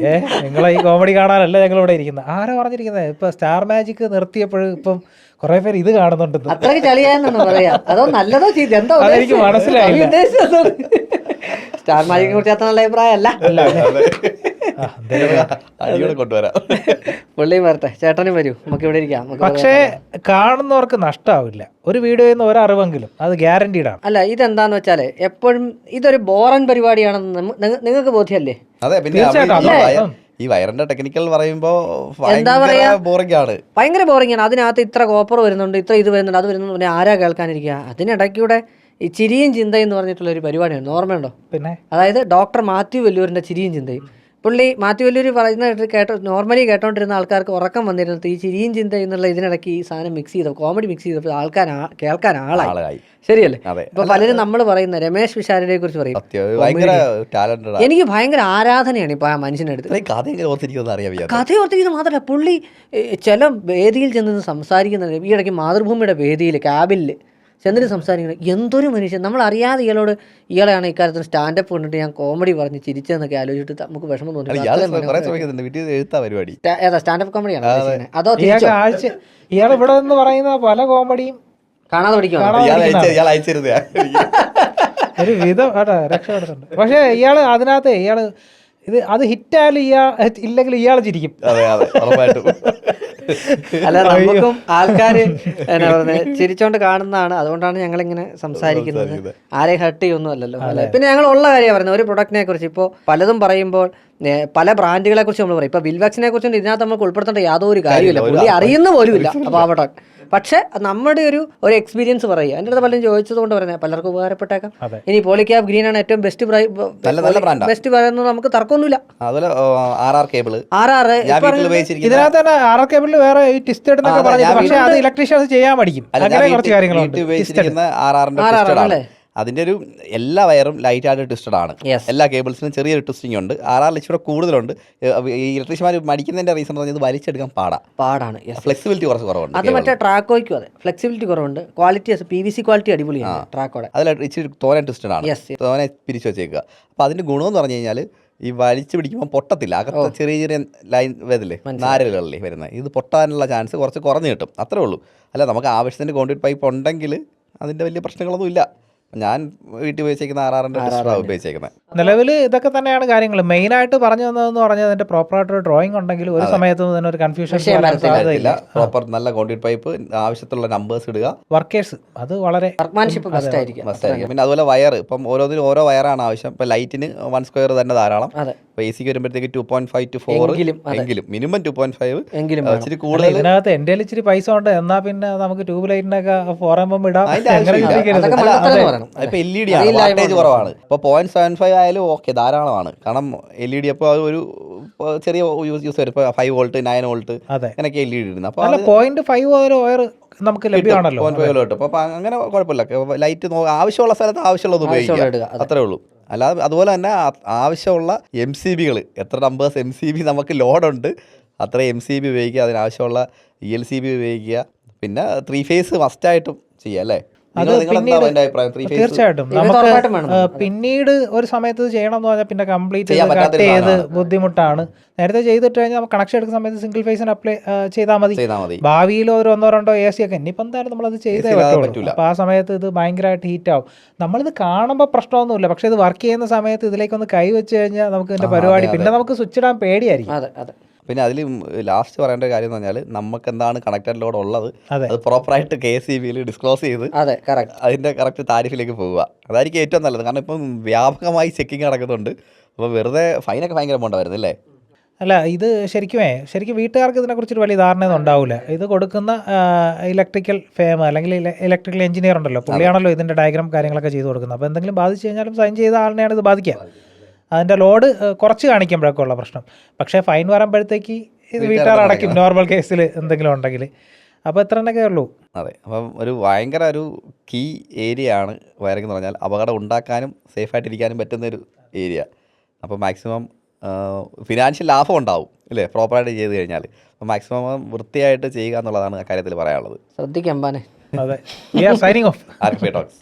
നിങ്ങളെ ഈ കോമഡി കാണാനല്ല ഞങ്ങൾ ഇവിടെ ഇരിക്കുന്നത്. ആരാ പറഞ്ഞിരിക്കുന്നത്? ഇപ്പൊ സ്റ്റാർ മാജിക് നിർത്തിയപ്പോഴും ഇപ്പം കുറെ പേര് ഇത് കാണുന്നുണ്ട്. അത്രയ്ക്ക് ചളിയായെന്നാണ് പറയാ, അതോ നല്ലതോ ചെയ്ത് എന്താ എനിക്ക് മനസ്സിലായി. സ്റ്റാർ മാജിക്കിനെ കുറിച്ച് അത്ര നല്ല അഭിപ്രായം അല്ല. കൊണ്ടുവരാം, പുള്ളിയും വരട്ടെ, ചേട്ടനും വരൂ, നമുക്ക് ഇവിടെ ഇരിക്കാം. പക്ഷേ കാണുന്നവർക്ക് നഷ്ടമാവില്ല. ഒരു വീഡിയോയിൽ നിന്ന് ഒരറിവെങ്കിലും അത് ഗ്യാരണ്ടീഡ് ആണ്. അല്ല, ഇതെന്താന്ന് വെച്ചാല് എപ്പോഴും ഇതൊരു ബോറൻ പരിപാടിയാണെന്ന് നിങ്ങൾക്ക് ബോധ്യല്ലേ? അതെ, പിന്നെ ഈ വയറിന്റെ ടെക്നിക്കൽ പറയുമ്പോ എന്താ പറയാ, ബോറിംഗ് ആണ്, ഭയങ്കര ബോറിംഗ് ആണ്. അതിനകത്ത് ഇത്ര കോപ്പർ വരുന്നുണ്ട്, ഇത്ര ഇത് വരുന്നുണ്ട്, അത് വരുന്നുണ്ട്, പിന്നെ ആരാ കേൾക്കാനിരിക്കുക? അതിനിടയ്ക്കൂടെ ഈ ചിരിയും ചിന്തയും എന്ന് പറഞ്ഞിട്ടുള്ള ഒരു പരിപാടിയാണ്, ഓർമ്മയുണ്ടോ? പിന്നെ അതായത് ഡോക്ടർ മാത്യു വെല്ലൂരിന്റെ ചിരിയും ചിന്തയും. പുള്ളി മാത്യു വെല്ലൂരി പറയുന്ന നോർമലി കേട്ടോണ്ടിരുന്ന ആൾക്കാർക്ക് ഉറക്കം വന്നിരുന്നത് ഈ ചിരിയും ചിന്തയും എന്നുള്ള ഇതിനിടയ്ക്ക് ഈ സാധനം മിക്സ് ചെയ്തപ്പോൾ, കോമഡി മിക്സ് ചെയ്തപ്പോൾ കേൾക്കാൻ ആളായി. ശരിയല്ലേ? ഇപ്പൊ പലരും നമ്മൾ പറയുന്ന രമേശ് വിശാലിനെ കുറിച്ച് പറയും, എനിക്ക് ഭയങ്കര ആരാധനയാണ് ഇപ്പൊ ആ മനുഷ്യനെടുത്ത്. കഥ ഓർത്തിരിക്കുന്നത് മാത്രമല്ല, പുള്ളി ചില വേദിയിൽ ചെന്ന് സംസാരിക്കുന്നത്, ഈ ഇടയ്ക്ക് മാതൃഭൂമിയുടെ വേദിയിൽ ക്യാബിനിൽ ചെന്നിട്ട് സംസാരിക്കുന്നത്, എന്തൊരു മനുഷ്യൻ. നമ്മൾ അറിയാതെ ഇയാളെയാണ് ഇക്കാര്യത്തിന് സ്റ്റാൻഡപ്പ് കണ്ടിട്ട് ഞാൻ കോമഡി പറഞ്ഞ് ചിരിച്ചതെന്നൊക്കെ ആലോചിച്ചിട്ട് നമുക്ക് വിഷമം തോന്നി. ഏതാ സ്റ്റാൻഡപ്പ് കോമഡിയാണ് അതോ ഇയാൾ ഇവിടെ നിന്ന് പറയുന്ന പല കോമഡിയും കാണാതെ പഠിക്കും. ഇയാൾ അയച്ചിരുന്നേ ഒരു വിധം കേട്ടോ രക്ഷപ്പെടുത്തുന്നുണ്ട്. പക്ഷേ ഇയാള് അത് ഹിറ്റായാലും ഇല്ലെങ്കിൽ ഇയാൾ ചിരിക്കും. അതെ അതെ ഉറപ്പായിട്ടും. അല്ല, നമുക്കും ആൾക്കാര് എന്നാ പറയുന്നത് ചിരിച്ചോണ്ട് കാണുന്നതാണ്. അതുകൊണ്ടാണ് ഞങ്ങളിങ്ങനെ സംസാരിക്കുന്നത്. ആരെയും ഹർട്ട് ചെയ്യൊന്നും അല്ലല്ലോ. പിന്നെ ഞങ്ങൾ ഉള്ള കാര്യമാണ് പറയുന്നത്. ഒരു പ്രൊഡക്റ്റിനെ കുറിച്ച് ഇപ്പോൾ പലതും പറയുമ്പോൾ പല ബ്രാൻഡുകളെ കുറിച്ച് നമ്മൾ പറയും. ഇപ്പൊ വിൽവാക്സിനെ കുറിച്ച് ഇതിനകത്ത് നമുക്ക് ഉൾപ്പെടുത്തേണ്ട യാതൊരു കാര്യമില്ല. പുള്ളി അറിയുന്ന പോലുമില്ല. അപ്പോൾ അവിടെ പക്ഷെ നമ്മുടെ ഒരു എക്സ്പീരിയൻസ് പറയുക. എൻ്റെ അടുത്ത് പലരും ചോദിച്ചത് കൊണ്ട് പറയുന്നത് പലർക്കും ഉപകാരപ്പെട്ടേക്കാം. ഇനി പോളിക്യാബ് ഗ്രീൻ ആണ് ഏറ്റവും ബെസ്റ്റ് പറയുന്നത്, നമുക്ക് തർക്കമൊന്നുമില്ല. അതുപോലെ RR കേബിൾ ഇതിനകത്ത് തന്നെ RR കേബിളിൽ വേറെ ട്വിസ്റ്റ് എന്നൊക്കെ പറഞ്ഞു. പക്ഷേ അത് ഇലക്ട്രീഷ്യൻസ് ചെയ്യാൻ പഠിക്കും. അങ്ങനെ കുറച്ച് കാര്യങ്ങളുണ്ട്. അതിൻ്റെ ഒരു എല്ലാ വയറും ലൈറ്റ് ആയിട്ട് ട്വിസ്റ്റഡ് ആണ്. എല്ലാ കേബിൾസിനും ചെറിയൊരു ട്വിസ്റ്റിംഗ് ഉണ്ട്. RR ഇച്ചിരി കൂടുതലുണ്ട്. ഈ ഇലക്ട്രീഷ്യന്മാർ മടിക്കുന്നതിന്റെ റീസൺ പറഞ്ഞത് വലിച്ചെടുക്കാൻ പാടാണ്. ഫ്ലെക്സിബിലിറ്റി കുറച്ച് കുറവുണ്ട്. അത് മറ്റേ ട്രാക്കോയ്ക്കും അതെ ഫ്ലെക്സിബിലിറ്റി കുറവുണ്ട്. ക്വാളിറ്റി PVC ക്വാളിറ്റി അടിപൊളിയാണ് ട്രാക്കോടെ. അതിൽ ഇച്ചിരി തോനെ ട്വിസ്റ്റഡ് ആണ്, തോനെ പിരിച്ചു വെച്ചേക്കുക. അപ്പോൾ അതിന്റെ ഗുണമെന്ന് പറഞ്ഞു കഴിഞ്ഞാൽ ഈ വലിച്ചു പിടിക്കുമ്പോൾ പൊട്ടത്തില്ല. അകത്ത് ചെറിയ ചെറിയ ലൈൻ വരില്ലേ, നാരകളിലേ വരുന്നത്, ഇത് പൊട്ടാനുള്ള ചാൻസ് കുറച്ച് കുറഞ്ഞു കിട്ടും. അത്രേ ഉള്ളൂ. അല്ല, നമുക്ക് ആവശ്യത്തിന് കോൺക്രീറ്റ് പൈപ്പ് ഉണ്ടെങ്കിൽ അതിന്റെ വലിയ പ്രശ്നങ്ങളൊന്നും ഇല്ല. ഞാൻ വീട്ടിൽ ഉപയോഗിച്ചിരിക്കുന്ന RRന്റെ ടെസ്റ്ററാണ് ഉപയോഗിച്ചേക്കുന്നത്. നിലവിൽ ഇതൊക്കെ തന്നെയാണ് കാര്യങ്ങൾ. മെയിനായിട്ട് പറഞ്ഞു തന്നതെന്ന് പറഞ്ഞാൽ അതിന്റെ പ്രോപ്പറായിട്ടൊരു ഡ്രോയിങ് ഉണ്ടെങ്കിൽ ഒരു സമയത്ത് തന്നെ ഒരു കൺഫ്യൂഷൻ സാധ്യതയില്ല. പ്രോപ്പർ നല്ല കോൺക്രീറ്റ് പൈപ്പ്, ആവശ്യത്തിലുള്ള നമ്പേഴ്സ് ഇടുക, വർക്കേഴ്സ് അത് വളരെ വർക്ക്മാൻഷിപ്പ് മസ്റ്റ് ആയിരിക്കും. പിന്നെ അതുപോലെ വയർ, ഇപ്പം ഓരോന്നിനും ഓരോ വയറാണ് ആവശ്യം. ഇപ്പം ലൈറ്റിന് 1 സ്ക്വയർ തന്നെ ധാരാളം. ഇപ്പോൾ AC വരുമ്പോഴത്തേക്ക് 2.5 to 4 എങ്കിലും മിനിമം 2.5 ഇച്ചിരി കൂടുതൽ. ഇതിനകത്ത് എൻ്റെ ഇച്ചിരി പൈസ ഉണ്ട്, എന്നാ പിന്നെ നമുക്ക് ട്യൂബ് ലൈറ്റിനൊക്കെ 4mm ഇടാം. ഇപ്പൊ LED ആണ്, വാട്ടേജ് കുറവാണ്. ഇപ്പൊ 0.75 ആയാലും ഓക്കെ, ധാരാളമാണ്. കാരണം LED അപ്പോൾ ഒരു ചെറിയ യൂസ് വരും. ഇപ്പൊ 5 വോൾട്ട് 9 വോൾട്ട് അങ്ങനെയൊക്കെ LED ഇടുന്നത്. അപ്പൊ 0.5 വയർ നമുക്ക് ലഭ്യമാണല്ലോ. അപ്പൊ അങ്ങനെ കുഴപ്പമില്ല. ലൈറ്റ് ആവശ്യമുള്ള സ്ഥലത്ത് ആവശ്യമുള്ളത് ഉപയോഗിക്കുക, അത്രേ ഉള്ളൂ. അല്ലാതെ അതുപോലെ തന്നെ ആവശ്യമുള്ള MCBകൾ, എത്ര നമ്പേഴ്സ് MCB നമുക്ക് ലോഡുണ്ട് അത്ര MCB ഉപയോഗിക്കുക. അതിനാവശ്യമുള്ള ELCB ഉപയോഗിക്കുക. പിന്നെ 3 ഫേസ് മസ്റ്റായിട്ടും ചെയ്യാം അല്ലേ? തീർച്ചയായിട്ടും നമുക്ക് പിന്നീട് ഒരു സമയത്ത് ചെയ്യണം എന്ന് പറഞ്ഞാൽ പിന്നെ കംപ്ലീറ്റ് കട്ട് ചെയ്ത് ബുദ്ധിമുട്ടാണ്. നേരത്തെ ചെയ്തിട്ട് കഴിഞ്ഞാൽ നമുക്ക് കണക്ഷൻ എടുക്കുന്ന സമയത്ത് സിംഗിൾ ഫേസിന് അപ്ലൈ ചെയ്താൽ മതി. ഭാവിയിൽ ഒരു 1-2 AC ഒക്കെ ഇനിയിപ്പോൾ എന്തായാലും നമ്മളത് ചെയ്തേ പറ്റുള്ളൂ. അപ്പോൾ ആ സമയത്ത് ഇത് ഭയങ്കരമായിട്ട് ഹീറ്റ് ആവും. നമ്മളിത് കാണുമ്പോൾ പ്രശ്നമൊന്നുമില്ല, പക്ഷെ ഇത് വർക്ക് ചെയ്യുന്ന സമയത്ത് ഇതിലേക്കൊന്ന് കൈ വെച്ച് കഴിഞ്ഞാൽ നമുക്ക് ഇതിന്റെ പരിപാടി പിന്നെ നമുക്ക് സ്വിച്ച് ഇടാൻ പേടിയായിരിക്കും. പിന്നെ അതിൽ ലാസ്റ്റ് പറയേണ്ട കാര്യം എന്ന് പറഞ്ഞാൽ നമുക്ക് എന്താണ് കണക്റ്റഡ് ലോഡ് ഉള്ളത് അത് പ്രോപ്പറായിട്ട് KCBയിൽ ഡിസ്ക്ലോസ് ചെയ്ത് അതിൻ്റെ കറക്റ്റ് താരിഫിലേക്ക് പോവുക. അതായിരിക്കും ഏറ്റവും നല്ലത്. കാരണം ഇപ്പം വ്യാപകമായി ചെക്കിങ് നടക്കുന്നുണ്ട്. അപ്പോൾ വെറുതെ ഫൈനൊക്കെ ഭയങ്കര എമൗണ്ട് വരുന്നില്ലേ? അല്ല, ഇത് ശരിക്കും വീട്ടുകാർക്ക് ഇതിനെക്കുറിച്ചൊരു വലിയ ധാരണയൊന്നും ഉണ്ടാവില്ല. ഇത് കൊടുക്കുന്ന ഇലക്ട്രിക്കൽ ഫേം അല്ലെങ്കിൽ ഇലക്ട്രിക്കൽ എഞ്ചിനീയർ ഉണ്ടല്ലോ, പുള്ളിയാണല്ലോ ഇതിൻ്റെ ഡയഗ്രാം കാര്യങ്ങളൊക്കെ ചെയ്ത് കൊടുക്കുന്നത്. അപ്പോൾ എന്തെങ്കിലും ബാധിച്ചു കഴിഞ്ഞാലും സൈൻ ചെയ്ത ആളിനെയാണ് ഇത് ബാധിക്കുക. അതിൻ്റെ ലോഡ് കുറച്ച് കാണിക്കുമ്പോഴൊക്കെ ഉള്ള പ്രശ്നം. പക്ഷേ ഫൈൻ വരുമ്പോഴത്തേക്ക് ഇത് വീട്ടുകാർ അടയ്ക്കും നോർമൽ കേസിൽ എന്തെങ്കിലും ഉണ്ടെങ്കിൽ. അപ്പോൾ എത്ര എന്നൊക്കെ ഉള്ളൂ. അതെ, അപ്പം ഭയങ്കര ഒരു കീ ഏരിയ ആണ് വയറിംഗ് എന്ന് പറഞ്ഞാൽ. അപകടം ഉണ്ടാക്കാനും സേഫായിട്ടിരിക്കാനും പറ്റുന്നൊരു ഏരിയ. അപ്പോൾ മാക്സിമം ഫിനാൻഷ്യൽ ലാഭം ഉണ്ടാവും അല്ലേ പ്രോപ്പറായിട്ട് ചെയ്ത് കഴിഞ്ഞാൽ. അപ്പോൾ മാക്സിമം വൃത്തിയായിട്ട് ചെയ്യുക എന്നുള്ളതാണ് ആ കാര്യത്തിൽ പറയാനുള്ളത്. ശ്രദ്ധിക്കാം. അതെ, സൈനിങ് ഓഫ്. RFA Talks.